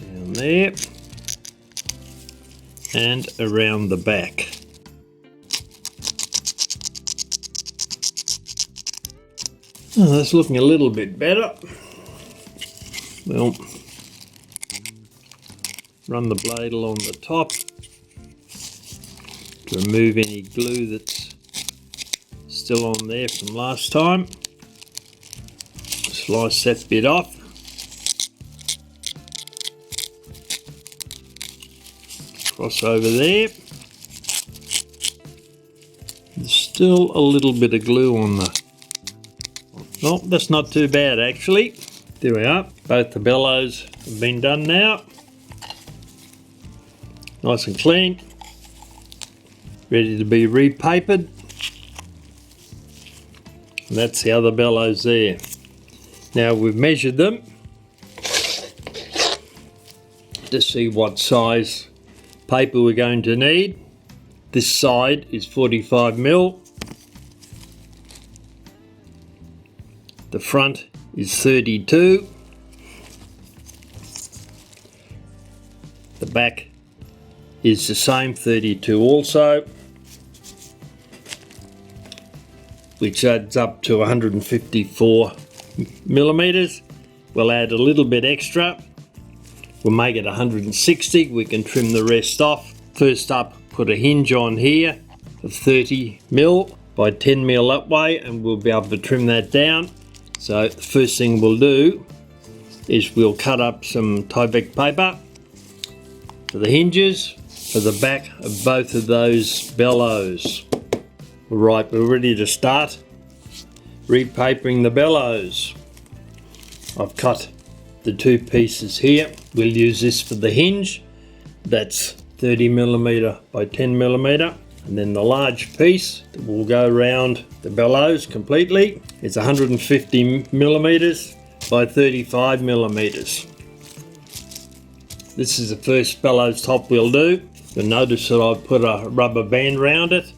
Down there and around the back. Oh, that's looking a little bit better. Well, run the blade along the top to remove any glue that's still on there from last time. Slice that bit off. Cross over there. There's still a little bit of glue on the... Oh, that's not too bad actually. There we are. Both the bellows have been done now. Nice and clean. Ready to be repapered. And that's the other bellows there. Now we've measured them to see what size paper we're going to need. This side is 45mm. The front is 32. The back is the same, 32 also, which adds up to 154mm. We'll add a little bit extra. We'll make it 160. We can trim the rest off. First up, put a hinge on here of 30mm by 10mm that way, and we'll be able to trim that down. So the first thing we'll do is we'll cut up some Tyvek paper for the hinges for the back of both of those bellows. Right, we're ready to start repapering the bellows. I've cut the two pieces here. We'll use this for the hinge. That's 30mm by 10mm. And then the large piece that will go around the bellows completely is 150mm by 35mm. This is the first bellows top we'll do. You'll notice that I've put a rubber band around it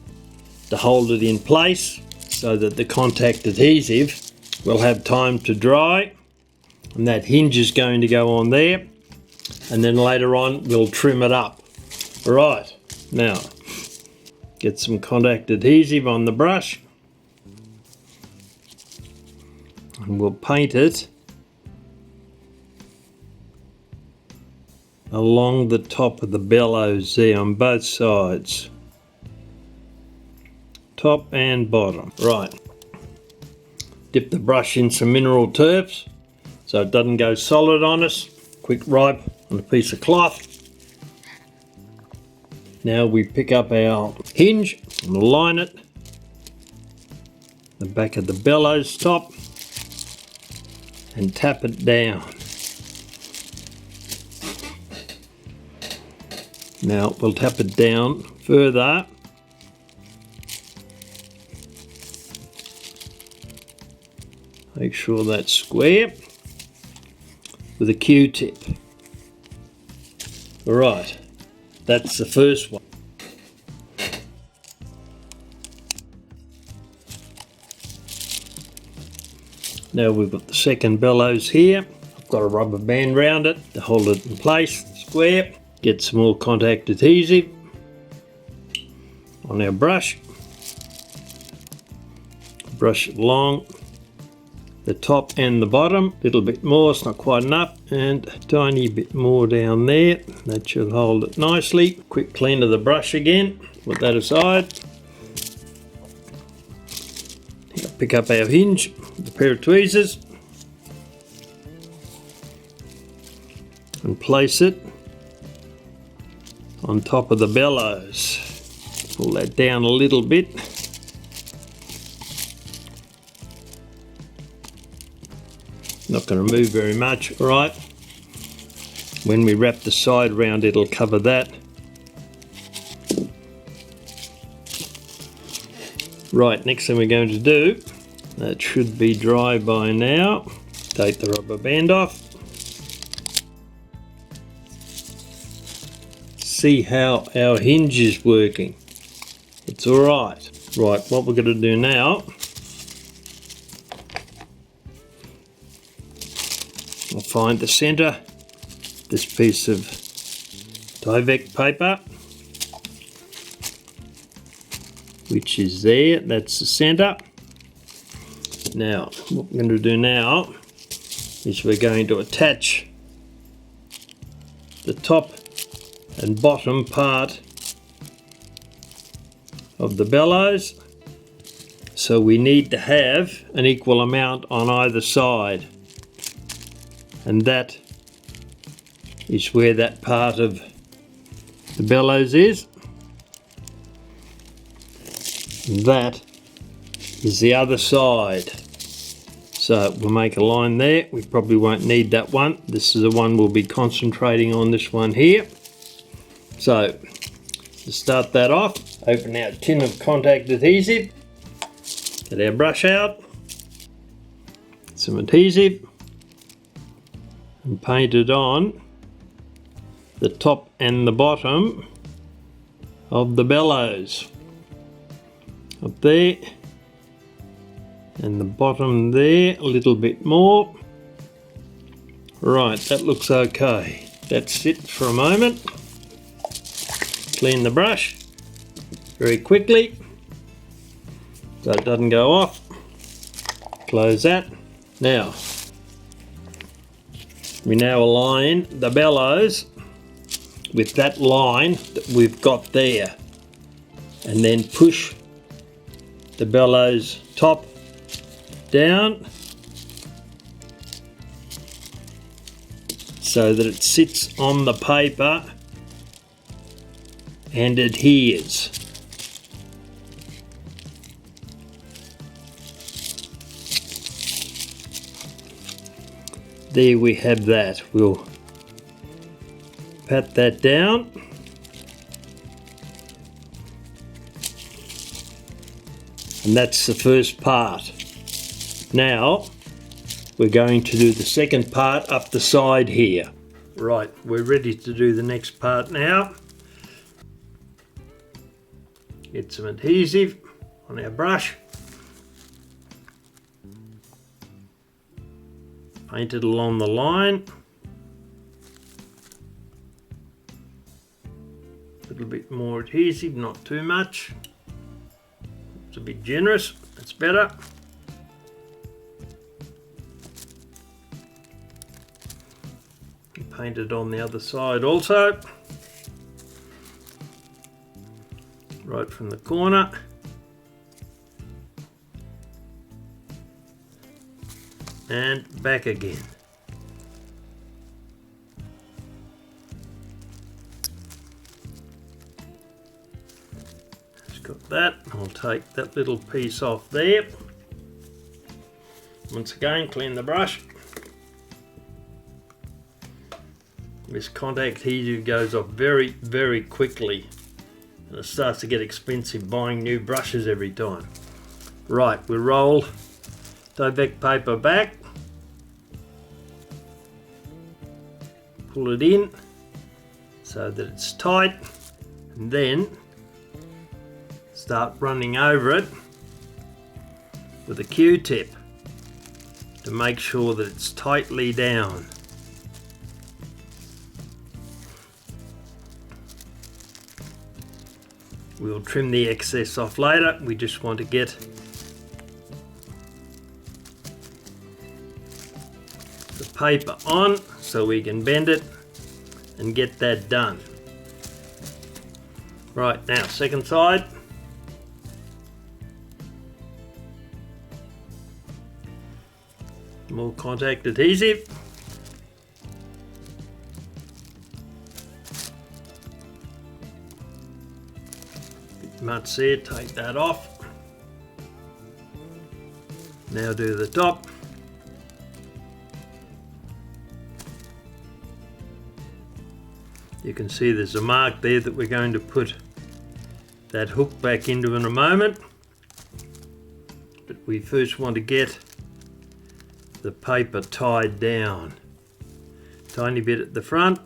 to hold it in place so that the contact adhesive will have time to dry, and that hinge is going to go on there, and then later on we'll trim it up. Right, now get some contact adhesive on the brush and we'll paint it along the top of the bellows there on both sides, top and bottom. Right, dip the brush in some mineral turfs so it doesn't go solid on us. Quick wipe on a piece of cloth. Now we pick up our hinge and align it, the back of the bellows top, and tap it down. Now we'll tap it down further. Make sure that's square with a Q-tip. Right, that's the first one. Now we've got the second bellows here. I've got a rubber band around it to hold it in place, square. Get some more contact adhesive on our brush. Brush it along the top and the bottom, a little bit more, it's not quite enough, and a tiny bit more down there. That should hold it nicely. Quick clean of the brush again, put that aside. Now pick up our hinge with a pair of tweezers and place it on top of the bellows. Pull that down a little bit. Not going to move very much. All right. When we wrap the side round, it'll cover that. Right, next thing we're going to do, that should be dry by now. Take the rubber band off. See how our hinge is working. It's all right. Right, what we're going to do now, I'll find the center, this piece of Tyvek paper, which is there, that's the center. Now, what we're going to do now is we're going to attach the top and bottom part of the bellows. So we need to have an equal amount on either side. And that is where that part of the bellows is. And that is the other side. So we'll make a line there. We probably won't need that one. This is the one we'll be concentrating on, this one here. So to start that off, open our tin of contact adhesive, get our brush out, some adhesive and paint it on the top and the bottom of the bellows. Up there and the bottom there a little bit more. Right, that looks okay. That's it for a moment. Clean the brush very quickly so it doesn't go off. Close that. Now, we now align the bellows with that line that we've got there, and then push the bellows top down so that it sits on the paper and adheres. There we have that. We'll pat that down. And that's the first part. Now we're going to do the second part up the side here. Right, we're ready to do the next part now. Get some adhesive on our brush. Paint it along the line. A little bit more adhesive, not too much. It's a bit generous, that's better. Paint it on the other side also. Right from the corner. And back again. Just got that. I'll take that little piece off there. Once again, clean the brush. This contact adhesive goes off very, very quickly, and it starts to get expensive buying new brushes every time. Right, we roll Tyvek paper back, pull it in so that it's tight, and then start running over it with a Q-tip to make sure that it's tightly down. We'll trim the excess off later. We just want to get the paper on so we can bend it and get that done. Right, now second side. More contact adhesive. Bit much there, take that off. Now do the top. You can see there's a mark there that we're going to put that hook back into in a moment. But we first want to get the paper tied down. Tiny bit at the front,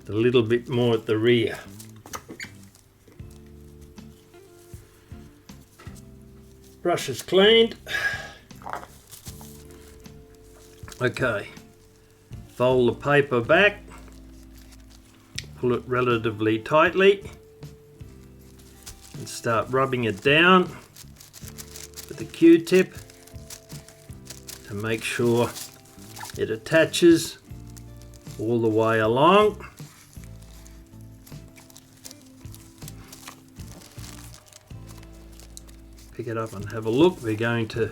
a little bit more at the rear. Brush is cleaned. Okay, fold the paper back, pull it relatively tightly and start rubbing it down with the Q-tip to make sure it attaches all the way along. Pick it up and have a look. We're going to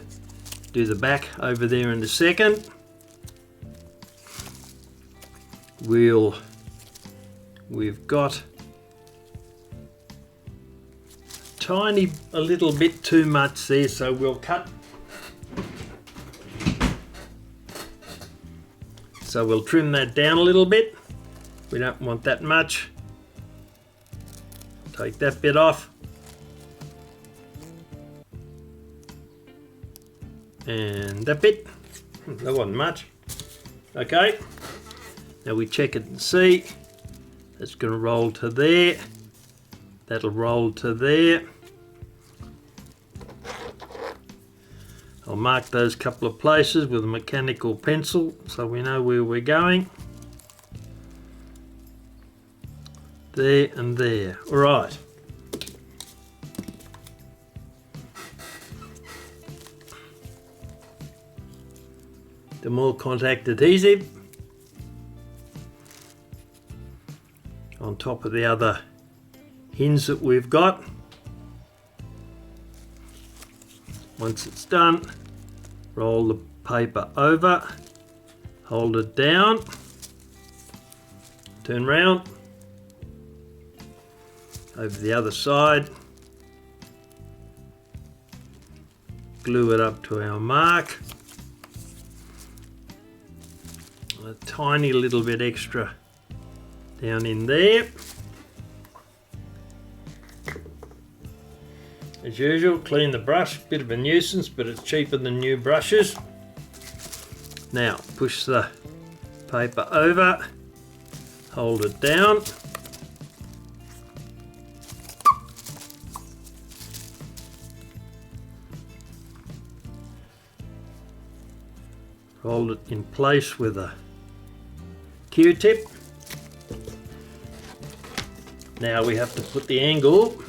do the back over there in a second. We've got a little bit too much there, so we'll cut. So we'll trim that down a little bit. We don't want that much. Take that bit off. And that bit. That wasn't much. Okay, now we check it and see. It's going to roll to there. That'll roll to there. I'll mark those couple of places with a mechanical pencil so we know where we're going. There and there. All right. The more contact adhesive on top of the other hinge that we've got. Once it's done, roll the paper over, hold it down, turn round, over the other side, glue it up to our mark. A tiny little bit extra down in there. As usual, clean the brush, bit of a nuisance, but it's cheaper than new brushes. Now push the paper over, hold it down, hold it in place with a Q-tip. Now we have to put the angle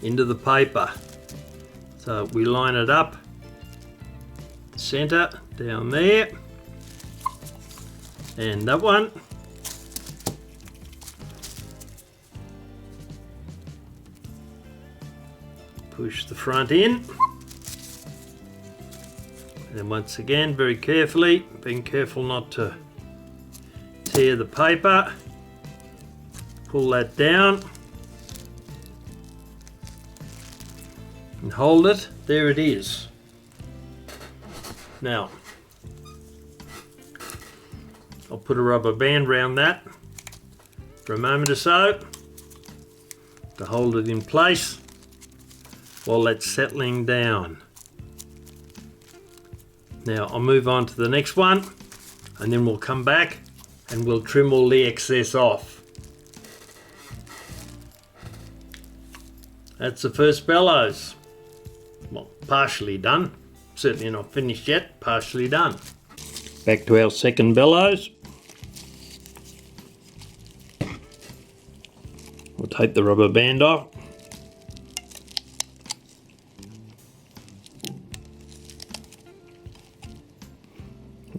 into the paper. So we line it up, center down there, and that one. Push the front in. And once again, very carefully, being careful not to tear the paper, pull that down and hold it. There it is. Now, I'll put a rubber band around that for a moment or so to hold it in place while that's settling down. Now I'll move on to the next one, and then we'll come back and we'll trim all the excess off. That's the first bellows. Well, partially done. Certainly not finished yet, partially done. Back to our second bellows. We'll take the rubber band off.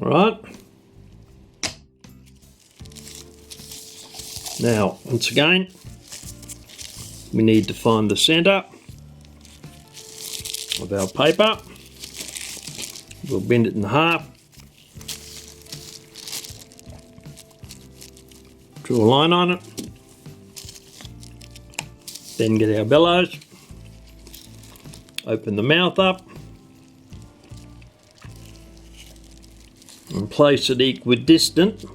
Right. Now, once again, we need to find the center of our paper. We'll bend it in half. Draw a line on it. Then get our bellows. Open the mouth up. And place it equidistant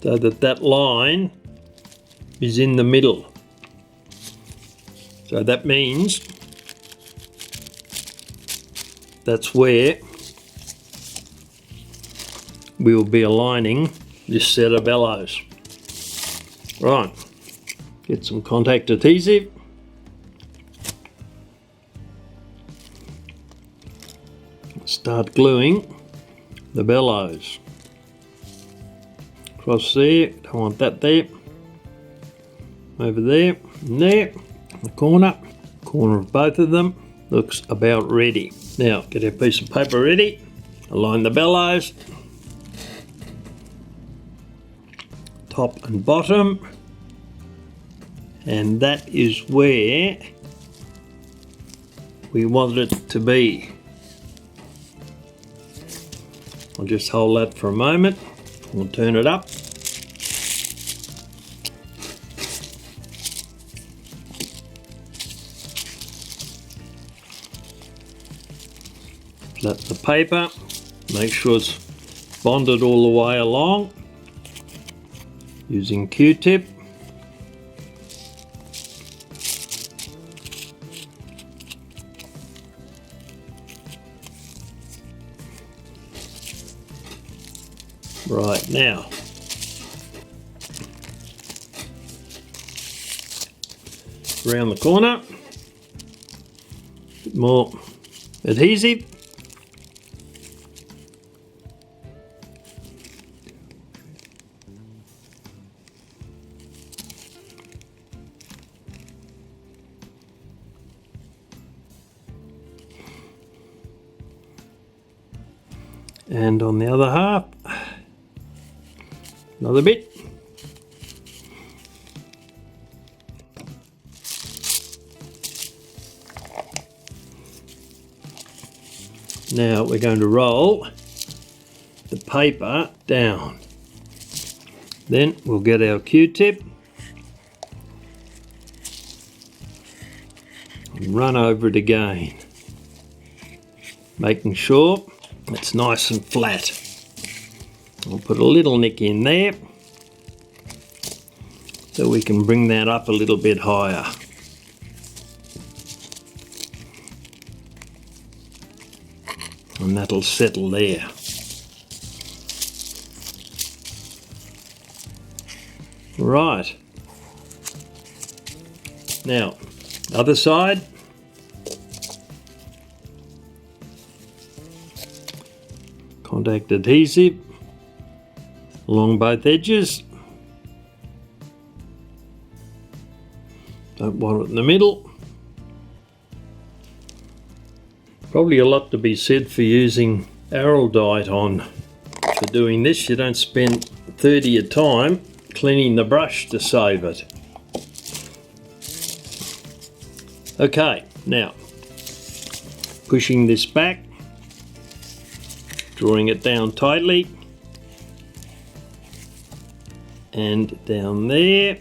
so that that line is in the middle. So that means that's where we will be aligning this set of bellows. Right, get some contact adhesive. Start gluing the bellows across there. Don't want that there. Over there and there. The corner of both of them looks about ready. Now get our piece of paper ready. Align the bellows, top and bottom, and that is where we want it to be. I'll just hold that for a moment. We'll turn it up. Flat the paper. Make sure it's bonded all the way along using Q-tip. Now, around the corner, bit more adhesive. And on the other half, another bit. Now we're going to roll the paper down. Then we'll get our Q-tip and run over it again, making sure it's nice and flat. We'll put a little nick in there so we can bring that up a little bit higher. And that'll settle there. Right. Now, other side. Contact adhesive along both edges. Don't want it in the middle. Probably a lot to be said for using Araldite on for doing this. You don't spend 30 a time cleaning the brush to save it. Okay, now pushing this back, drawing it down tightly, and down there.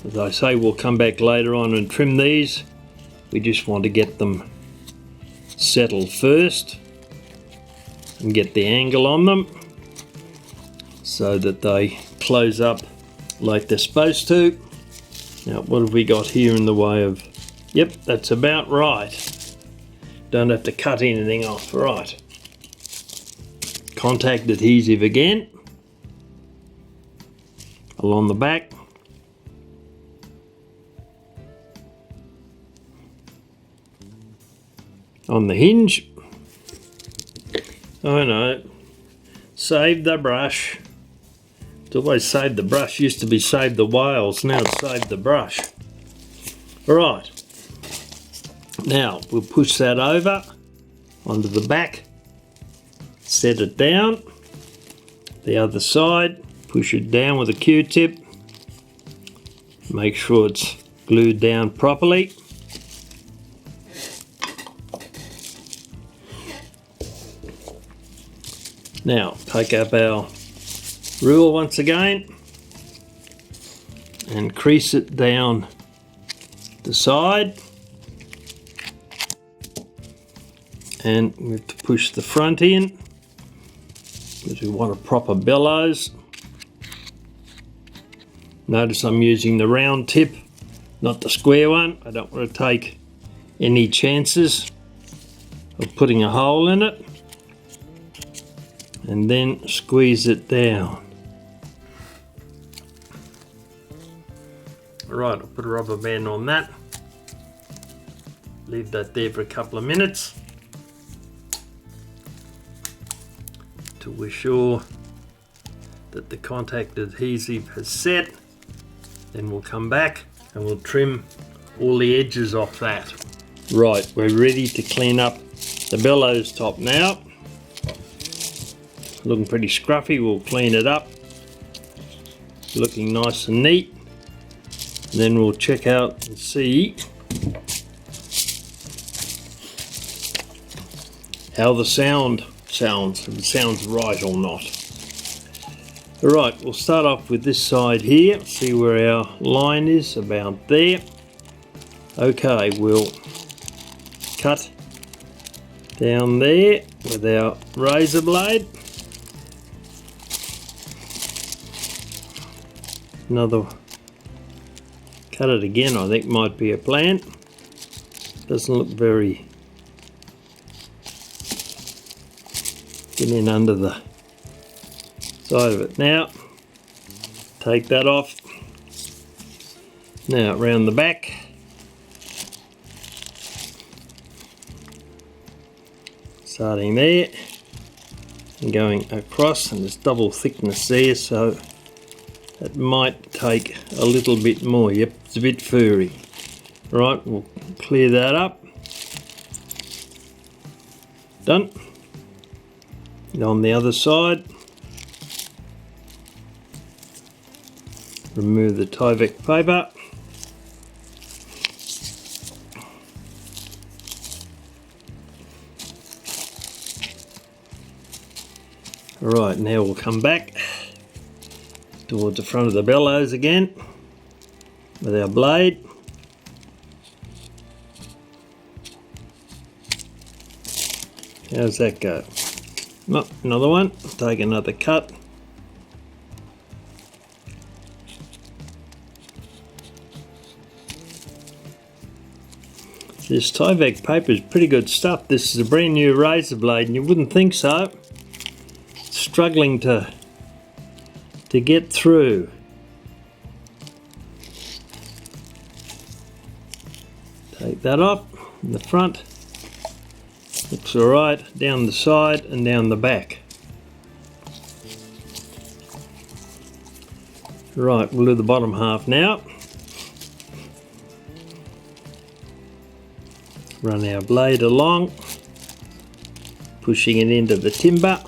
As I say, we'll come back later on and trim these. We just want to get them settled first and get the angle on them so that they close up like they're supposed to. Now, what have we got here in the way of... Yep, that's about right. Don't have to cut anything off. Right. Contact adhesive again along the back. On the hinge. Oh no, save the brush. It's always save the brush. Used to be save the whales, now it's save the brush. Alright, now we'll push that over onto the back, set it down. The other side, push it down with a Q-tip. Make sure it's glued down properly. Now, take up our rule once again and crease it down the side, and we have to push the front in because we want a proper bellows. Notice I'm using the round tip, not the square one. I don't want to take any chances of putting a hole in it. And then squeeze it down. Right, I'll put a rubber band on that. Leave that there for a couple of minutes till we're sure that the contact adhesive has set. Then we'll come back and we'll trim all the edges off that. Right, we're ready to clean up the bellows top now. Looking pretty scruffy, we'll clean it up. Looking nice and neat. And then we'll check out and see how the sound sounds, if it sounds right or not. Alright, we'll start off with this side here, see where our line is, about there. Okay, we'll cut down there with our razor blade. Another cut it again, I think might be a plan. Doesn't look very... Get in under the side of it. Now, take that off. Now, round the back. Starting there and going across, and there's double thickness there, so it might take a little bit more. Yep, it's a bit furry. Right, we'll clear that up. Done. And on the other side, remove the Tyvek paper. Right, now we'll come back towards the front of the bellows again with our blade. How's that go? Oh, another one. Take another cut. This Tyvek paper is pretty good stuff. This is a brand new razor blade, and you wouldn't think so. Struggling to get through. Take that off in the front. Looks alright. Down the side and down the back. Right, we'll do the bottom half now. Run our blade along, pushing it into the timber.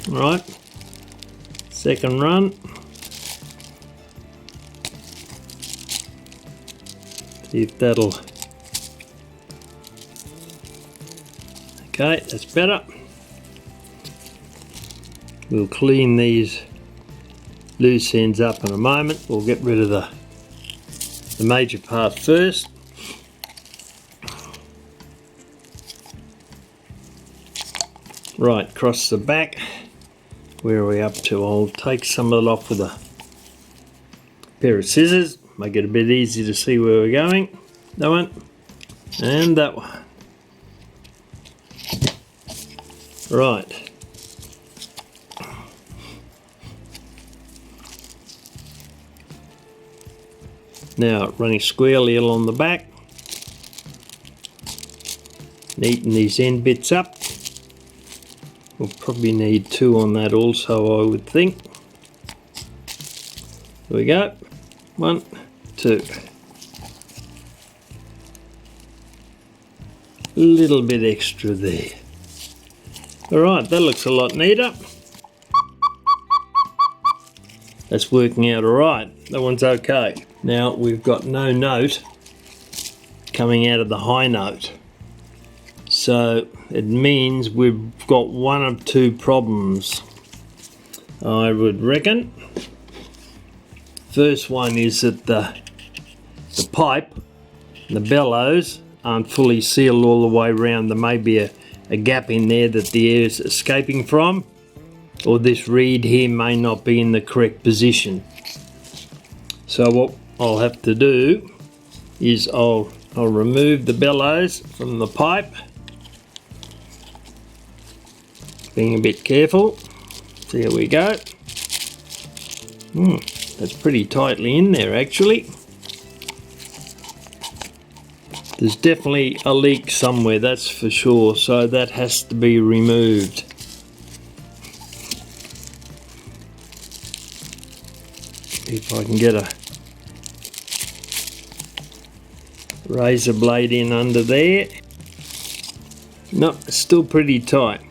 Right, second run. See if that'll... Okay, that's better. We'll clean these loose ends up in a moment. We'll get rid of the major part first. Right, across the back. Where are we up to? I'll take some of it off with a pair of scissors. Make it a bit easier to see where we're going. That one. And that one. Right. Now running squarely along the back. Neaten these end bits up. We'll probably need two on that also, I would think. There we go. 1, 2. A little bit extra there. Alright, that looks a lot neater. That's working out alright. That one's okay. Now we've got no note coming out of the high note. So it means we've got one of two problems, I would reckon. First one is that the pipe, the bellows, aren't fully sealed all the way around. There may be a gap in there that the air is escaping from, or this reed here may not be in the correct position. So what I'll have to do is I'll remove the bellows from the pipe, being a bit careful. So here we go. That's pretty tightly in there actually. There's definitely a leak somewhere, that's for sure, so that has to be removed. If I can get a razor blade in under there. No, it's still pretty tight.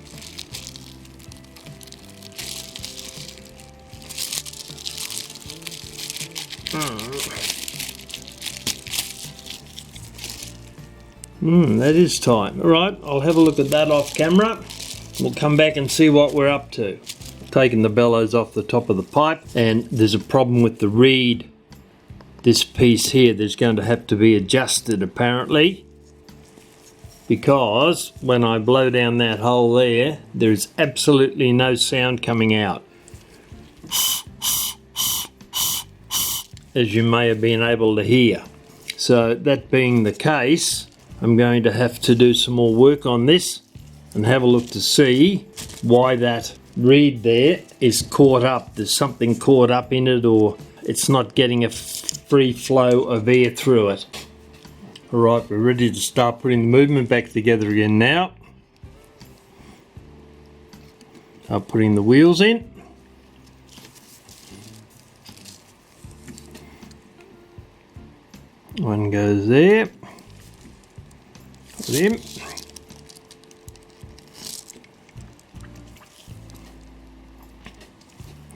That is tight. Alright, I'll have a look at that off camera. We'll come back and see what we're up to. Taking the bellows off the top of the pipe, and there's a problem with the reed. This piece here, there's going to have to be adjusted apparently, because when I blow down that hole there, there's absolutely no sound coming out, as you may have been able to hear. So that being the case, I'm going to have to do some more work on this and have a look to see why that reed there is caught up. There's something caught up in it, or it's not getting a free flow of air through it. Alright, we're ready to start putting the movement back together again now. Start putting the wheels in. One goes there. Put him.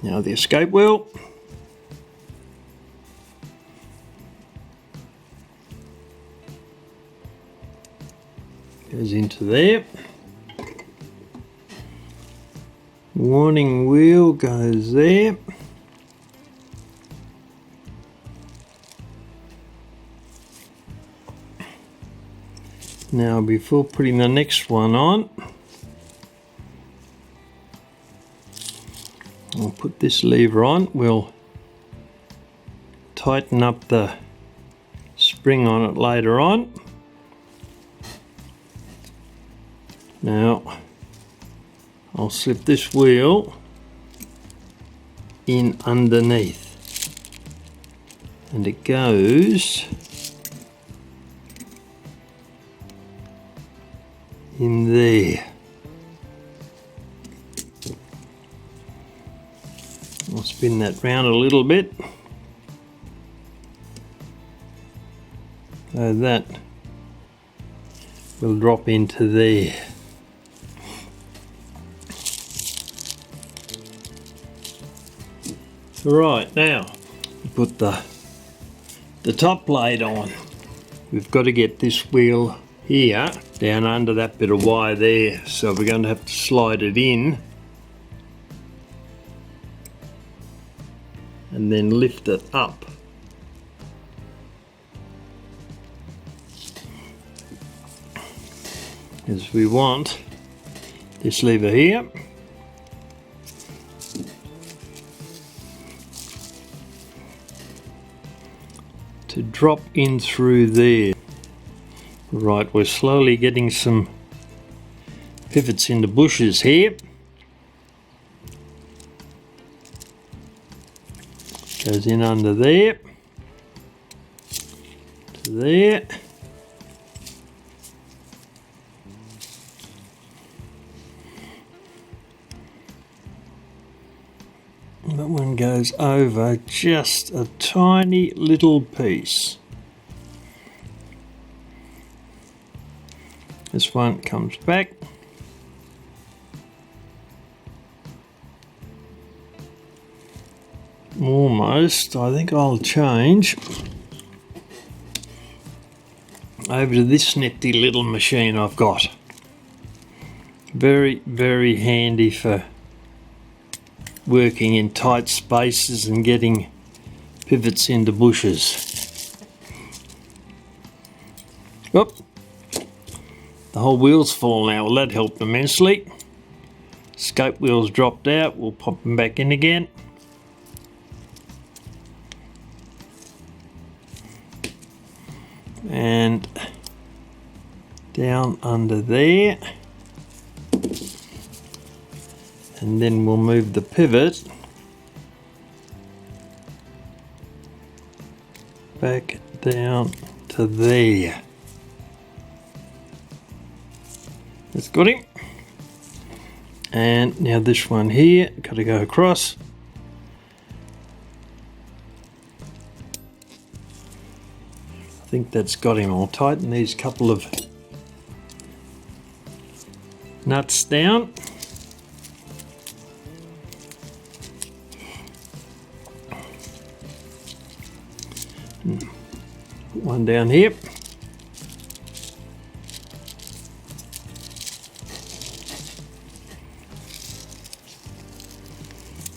Now the escape wheel. Goes into there. Warning wheel goes there. Now before putting the next one on, I'll put this lever on. We'll tighten up the spring on it later on. Now I'll slip this wheel in underneath, and it goes in there. I'll spin that round a little bit so that will drop into there. Right, now put the top plate on. We've got to get this wheel here down under that bit of wire there, so we're going to have to slide it in and then lift it up. As we want this lever here to drop in through there. Right, we're slowly getting some pivots into bushes here. Goes in under there, to there. That one goes over just a tiny little piece. This one comes back. Almost. I think I'll change over to this nifty little machine I've got. Very, very handy for working in tight spaces and getting pivots into bushes. Oop. The whole wheel's fallen out. Well, that helped immensely. Scope wheels dropped out. We'll pop them back in again. And down under there. And then we'll move the pivot back down to there. That's got him. And now this one here, got to go across. I think that's got him. I'll tighten these couple of nuts down. Put one down here.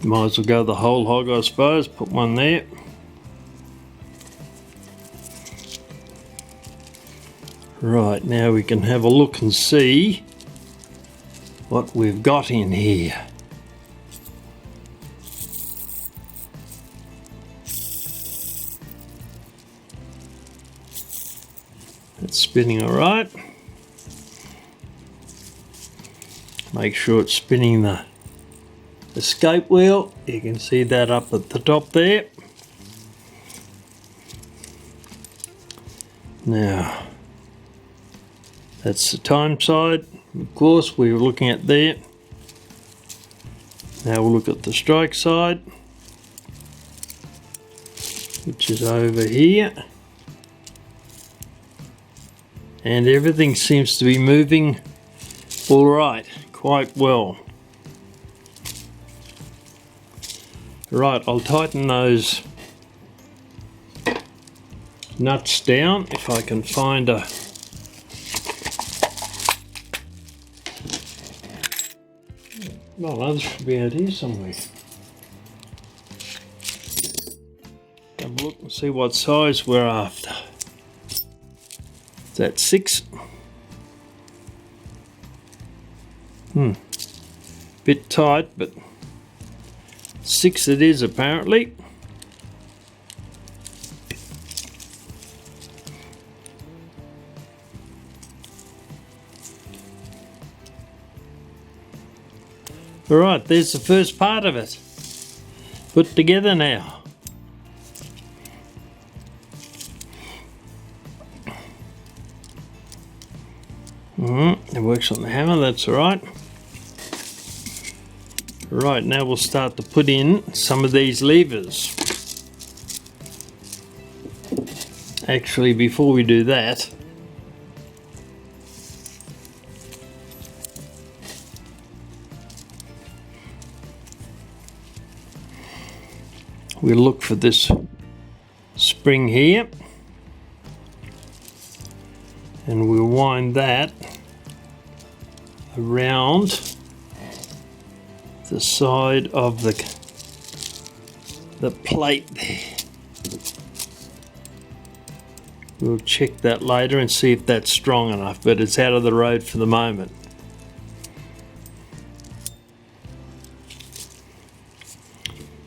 Might as well go the whole hog, I suppose. Put one there. Right, now we can have a look and see what we've got in here. That's spinning all right. Make sure it's spinning the escape wheel. You can see that up at the top there. Now, that's the time side. Of course, we were looking at there. Now we'll look at the strike side, which is over here. And everything seems to be moving all right, quite well. Right, I'll tighten those nuts down if I can find a well, those should be out here somewhere. Have a look and see what size we're after. Is that 6? Bit tight, but 6 it is apparently. Alright, there's the first part of it. Put together now. It works on the hammer, that's alright. Right, now we'll start to put in some of these levers. Actually, before we do that, we'll look for this spring here and we'll wind that around the side of the plate there. We'll check that later and see if that's strong enough, but it's out of the road for the moment.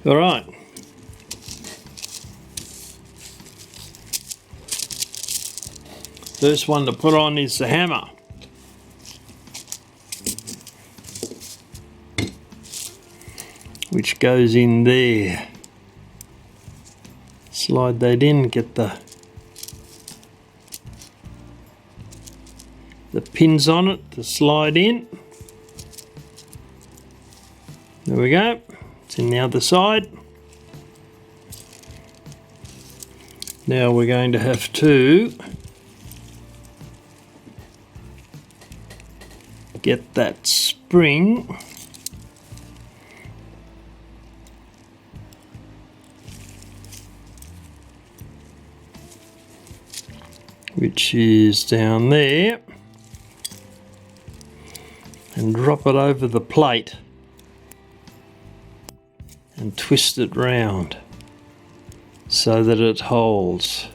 All right. First one to put on is the hammer. Which goes in there. Slide that in, get the pins on it to slide in. There we go. It's in the other side. Now we're going to have to get that spring which is down there, and drop it over the plate and twist it round so that it holds.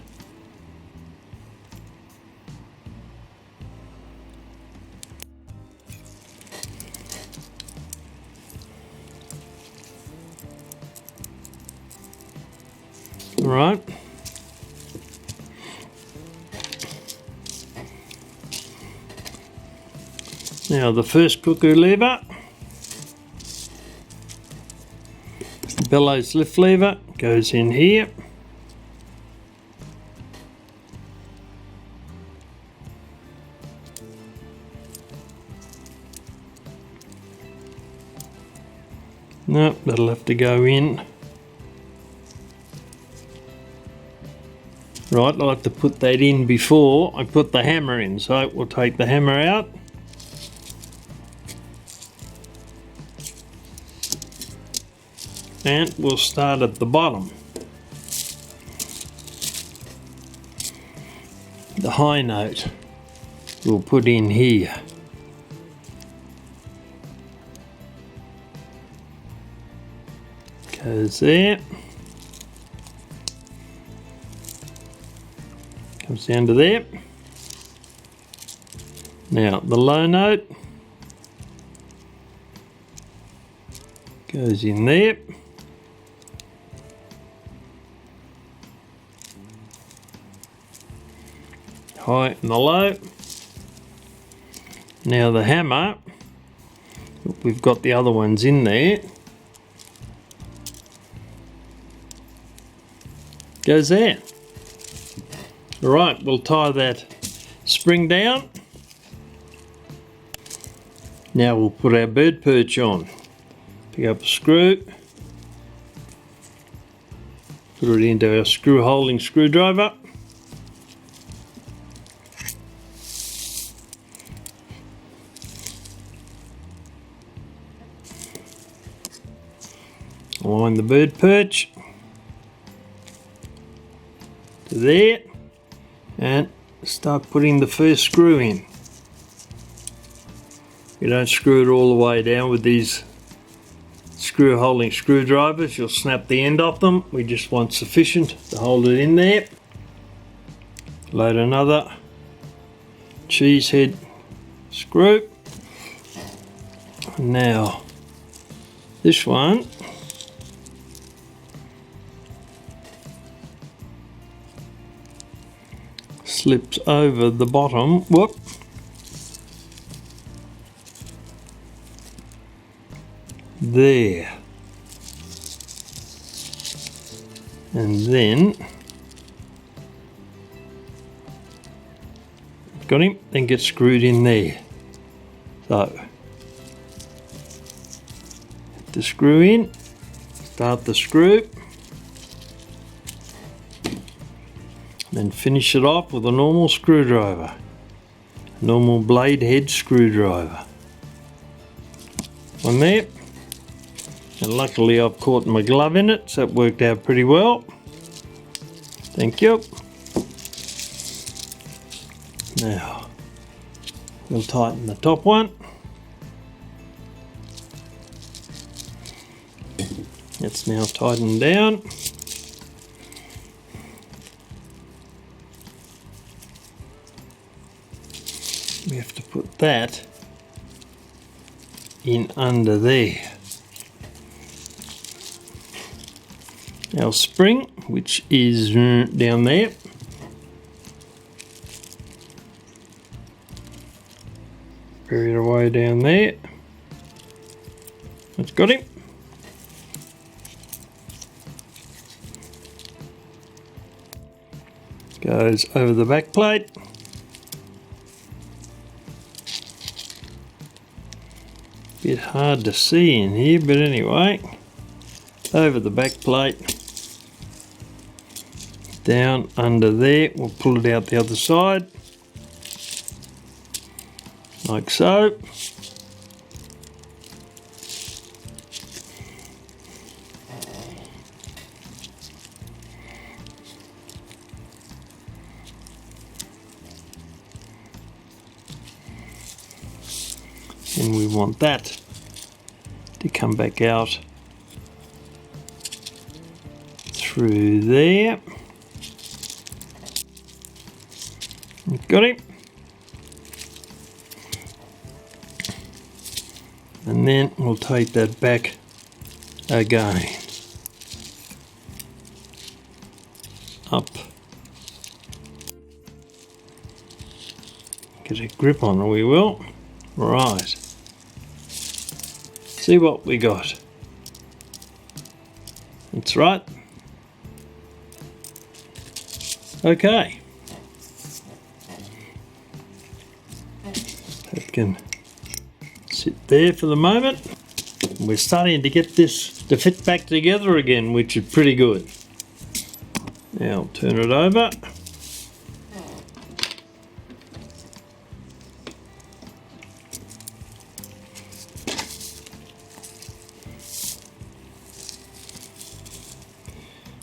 Right. Now the first Cuckoo lever, Bellows lift lever, goes in here. No, that'll have to go in. Right, I'll have to put that in before I put the hammer in, so we'll take the hammer out. And we'll start at the bottom. The high note we'll put in here. Goes there. Comes down to there. Now the low note goes in there. high and the low. Now the hammer, we've got the other ones in there, goes there. Alright, we'll tie that spring down. Now we'll put our bird perch on. Pick up a screw, put it into our screw holding screwdriver. Align the bird perch to there and start putting the first screw in. You don't screw it all the way down with these screw holding screwdrivers, you'll snap the end off them. We just want sufficient to hold it in there. Load another cheese head screw. Now this one slips over the bottom, whoop, there, and then got him, then get screwed in there. So hit the screw in, start the screw, then finish it off with a normal screwdriver, normal blade head screwdriver. One there, and luckily I've caught my glove in it, so it worked out pretty well. Thank you. Now we'll tighten the top one. It's now tightened down. We have to put that in under there. Our spring, which is down there, bury it away down there. That's got him. Goes over the back plate. Bit hard to see in here, but anyway, over the back plate, down under there. We'll pull it out the other side, like so. And we want that to come back out through there. Got it. And then we'll take that back again. Up. Get a grip on it, we will. Right. See what we got. That's right. Okay. That can sit there for the moment. We're starting to get this to fit back together again, which is pretty good. Now I'll turn it over.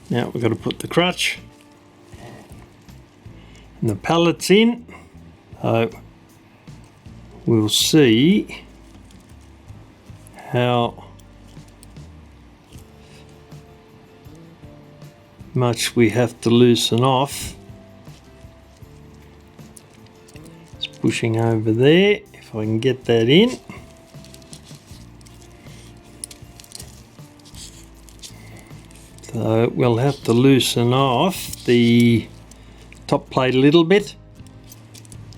Now we've got to put the crutch and the pallets in. So we'll see how much we have to loosen off. It's pushing over there, if I can get that in. So we'll have to loosen off the top plate a little bit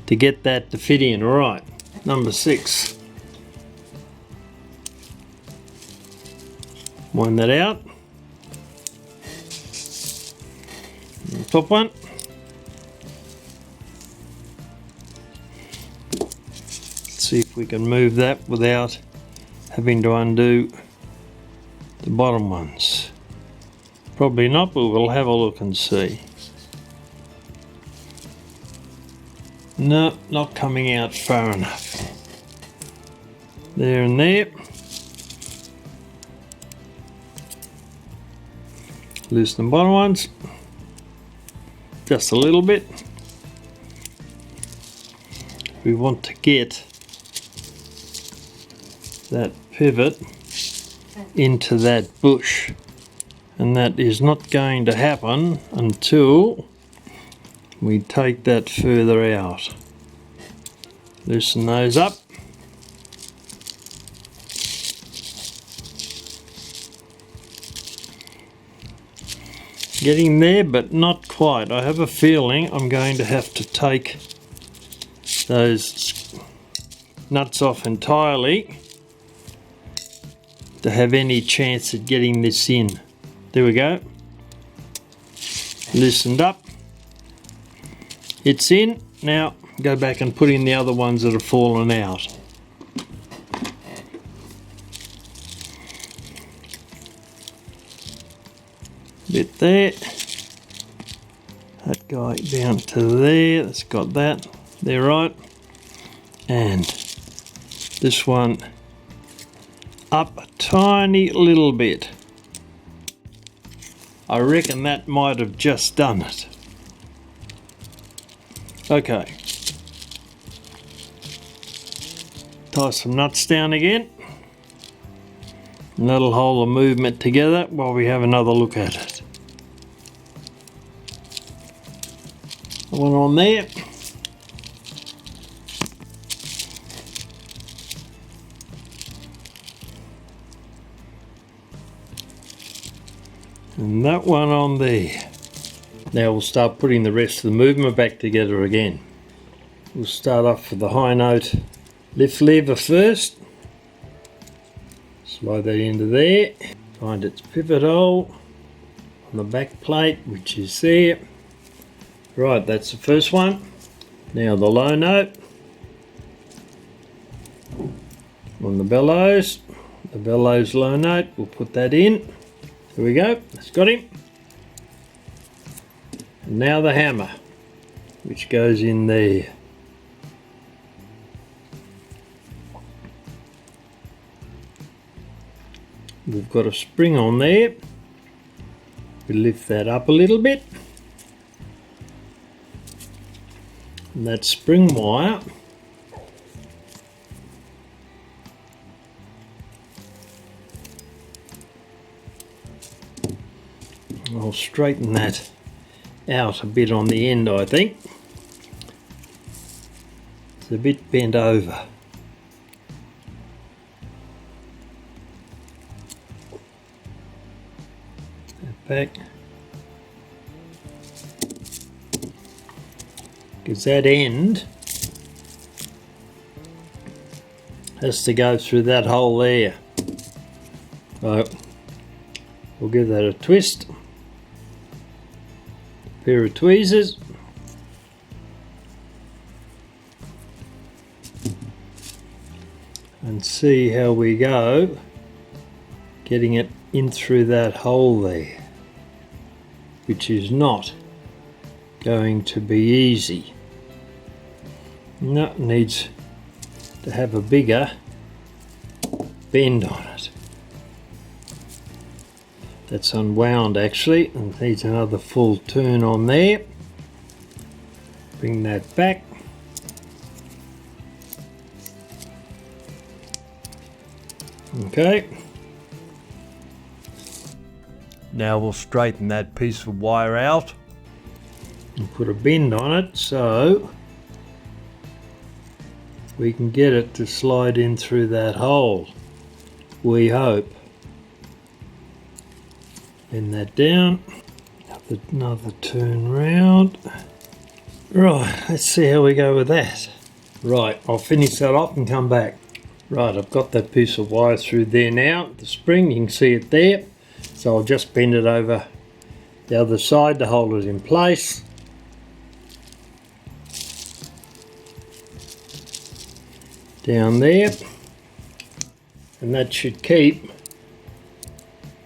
to get that to fit in. Right, number 6. Wind that out. And the top one. See if we can move that without having to undo the bottom ones. Probably not, but we'll have a look and see. No, not coming out far enough. There and there. Loosen the bottom ones. Just a little bit. We want to get that pivot into that bush, and that is not going to happen until we take that further out. Loosen those up. Getting there, but not quite. I have a feeling I'm going to have to take those nuts off entirely to have any chance at getting this in. There we go. Loosened up. It's in. Now go back and put in the other ones that have fallen out. Bit there. That guy down to there. That's got that. There, right. And this one up a tiny little bit. I reckon that might have just done it. Okay. Tie some nuts down again. And that'll hold the movement together while we have another look at it. One on there. And that one on there. Now we'll start putting the rest of the movement back together again. We'll start off with the high note lift lever first. Slide that into there. Find its pivot hole on the back plate, which is there. Right, that's the first one. Now the low note on the bellows. The bellows low note, we'll put that in. There we go, that's got him. And now the hammer, which goes in there. We've got a spring on there. We lift that up a little bit. And that spring wire I'll straighten that out a bit on the end, I think. It's a bit bent over. Back, because that end has to go through that hole there. So we'll give that a twist, a pair of tweezers, and see how we go getting it in through that hole there, which is not going to be easy. No, it needs to have a bigger bend on it. That's unwound actually, and needs another full turn on there. Bring that back. Okay. Now we'll straighten that piece of wire out and put a bend on it so we can get it to slide in through that hole, we hope. Bend that down, another turn round, Right, let's see how we go with that. Right, I'll finish that up and come back. Right, I've got that piece of wire through there now. The spring, you can see it there. So I'll just bend it over the other side to hold it in place. Down there. And that should keep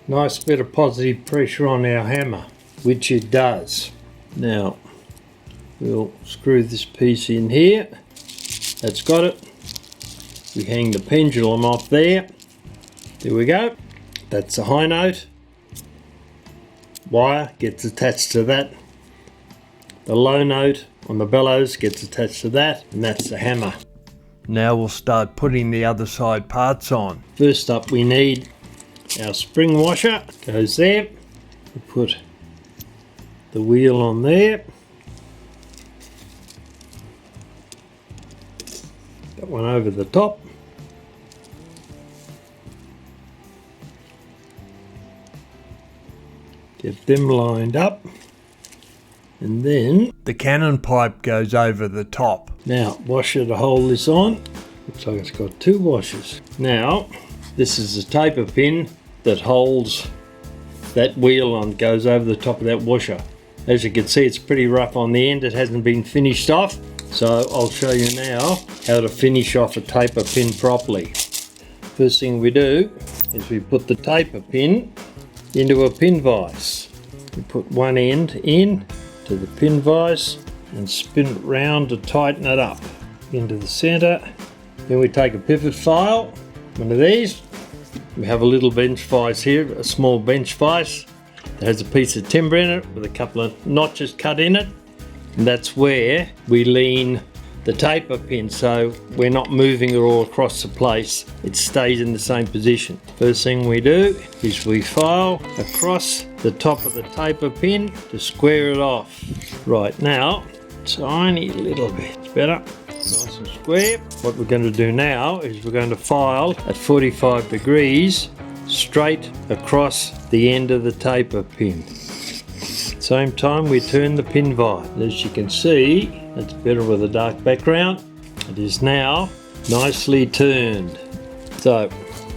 nice bit of positive pressure on our hammer, which it does. Now, we'll screw this piece in here. That's got it. We hang the pendulum off there. There we go. That's the high note. Wire gets attached to that. The low note on the bellows gets attached to that, and that's the hammer. Now we'll start putting the other side parts on. First up, we need our spring washer. Goes there. We put the wheel on there. Got one over the top. Get them lined up. And then the cannon pipe goes over the top. Now, washer to hold this on. Looks like it's got two washers. Now, this is a taper pin that holds that wheel on, goes over the top of that washer. As you can see, it's pretty rough on the end. It hasn't been finished off. So I'll show you now how to finish off a taper pin properly. First thing we do is we put the taper pin into a pin vise. We put one end in to the pin vise and spin it round to tighten it up into the center. Then we take a pivot file, one of these. We have a little bench vise here, a small bench vise that has a piece of timber in it with a couple of notches cut in it. And that's where we lean the taper pin, so we're not moving it all across the place. It stays in the same position. First thing we do is we file across the top of the taper pin to square it off. Right, now, tiny little bit. It's better. Nice and square. What we're going to do now is we're going to file at 45 degrees straight across the end of the taper pin. Same time we turn the pin vise. As you can see, it's better with a dark background. It is now nicely turned. So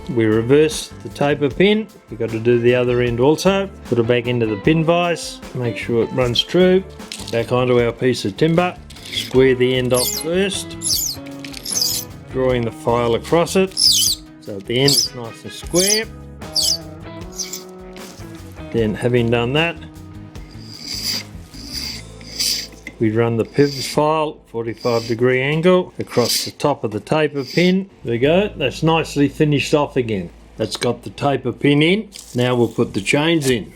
we reverse the taper pin. We've got to do the other end also. Put it back into the pin vise. Make sure it runs true. Back onto our piece of timber. Square the end off first. Drawing the file across it. So at the end it's nice and square. Then having done that, we run the pivot file, 45-degree angle, across the top of the taper pin. There we go, that's nicely finished off again. That's got the taper pin in. Now we'll put the chains in.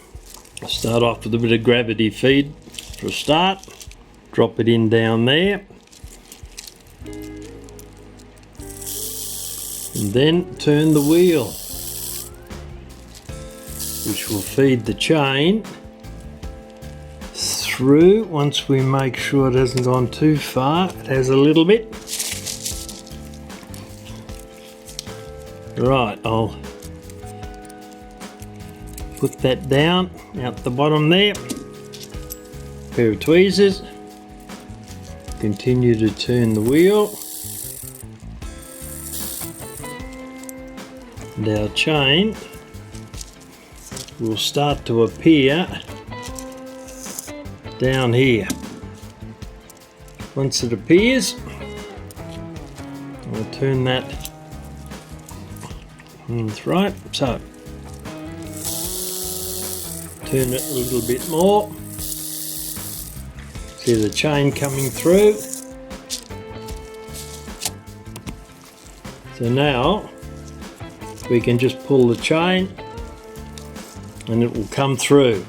I'll start off with a bit of gravity feed for a start. Drop it in down there. And then turn the wheel, which will feed the chain through. Once we make sure it hasn't gone too far, it has a little bit. Right, I'll put that down out the bottom there. Pair of tweezers. Continue to turn the wheel. And our chain will start to appear down here. Once it appears, I'll turn that right. So turn it a little bit more. See the chain coming through. So now we can just pull the chain and it will come through.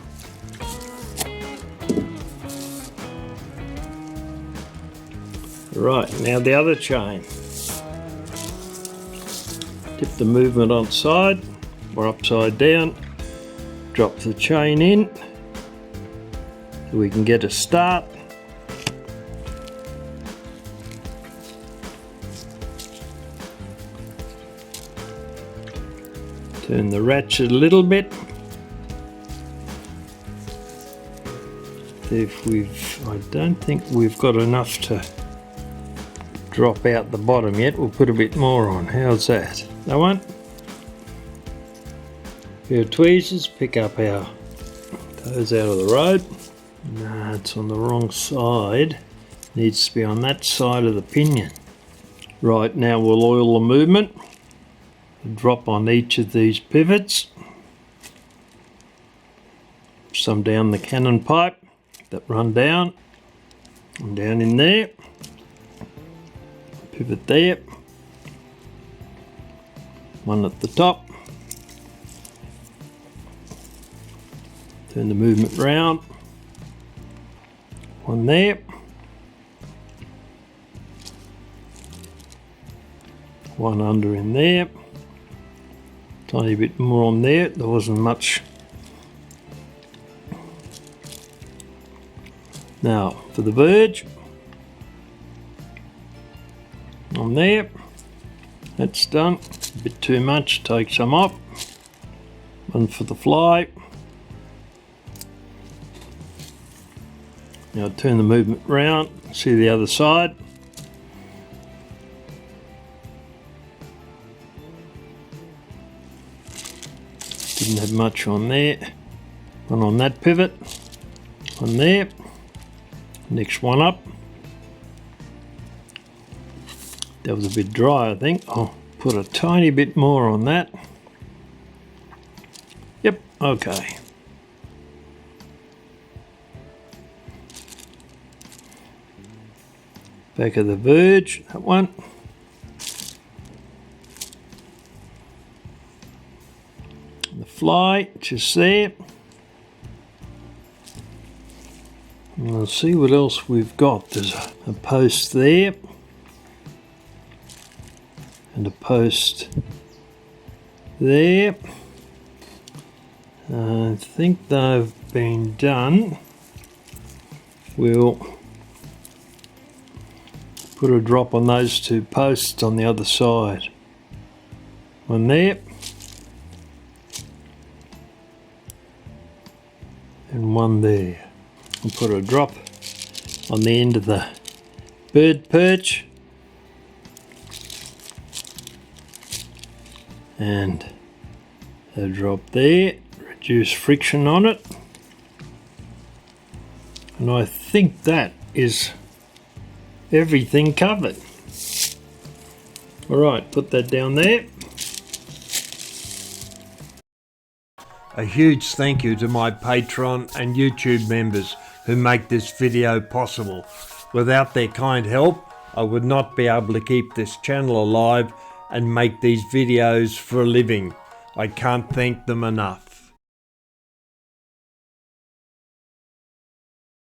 Right, now the other chain. Tip the movement on side or upside down. Drop the chain in so we can get a start. Turn the ratchet a little bit. See if I don't think we've got enough to drop out the bottom yet. We'll put a bit more on. How's that? That one? Pair of tweezers, pick up our toes out of the road. No, it's on the wrong side. Needs to be on that side of the pinion. Right, now we'll oil the movement. Drop on each of these pivots. Some down the cannon pipe that run down. And down in there. Pivot there. One at the top. Turn the movement round. One there. One under in there. Tiny bit more on there. There wasn't much. Now for the verge. On there. That's done. A bit too much. Take some off. One for the fly. Now turn the movement round. See the other side. Didn't have much on there. One on that pivot. One there. Next one up. That was a bit dry, I think. I'll put a tiny bit more on that. Yep, okay. Back of the verge, that one. The fly, just there. And we'll see what else we've got. There's a post there. And a post there. I think they've been done. We'll put a drop on those two posts on the other side. One there. And one there. We'll put a drop on the end of the bird perch. And a drop there. Reduce friction on it. And I think that is everything covered. Alright, put that down there. A huge thank you to my Patreon and YouTube members who make this video possible. Without their kind help, I would not be able to keep this channel alive and make these videos for a living. I can't thank them enough.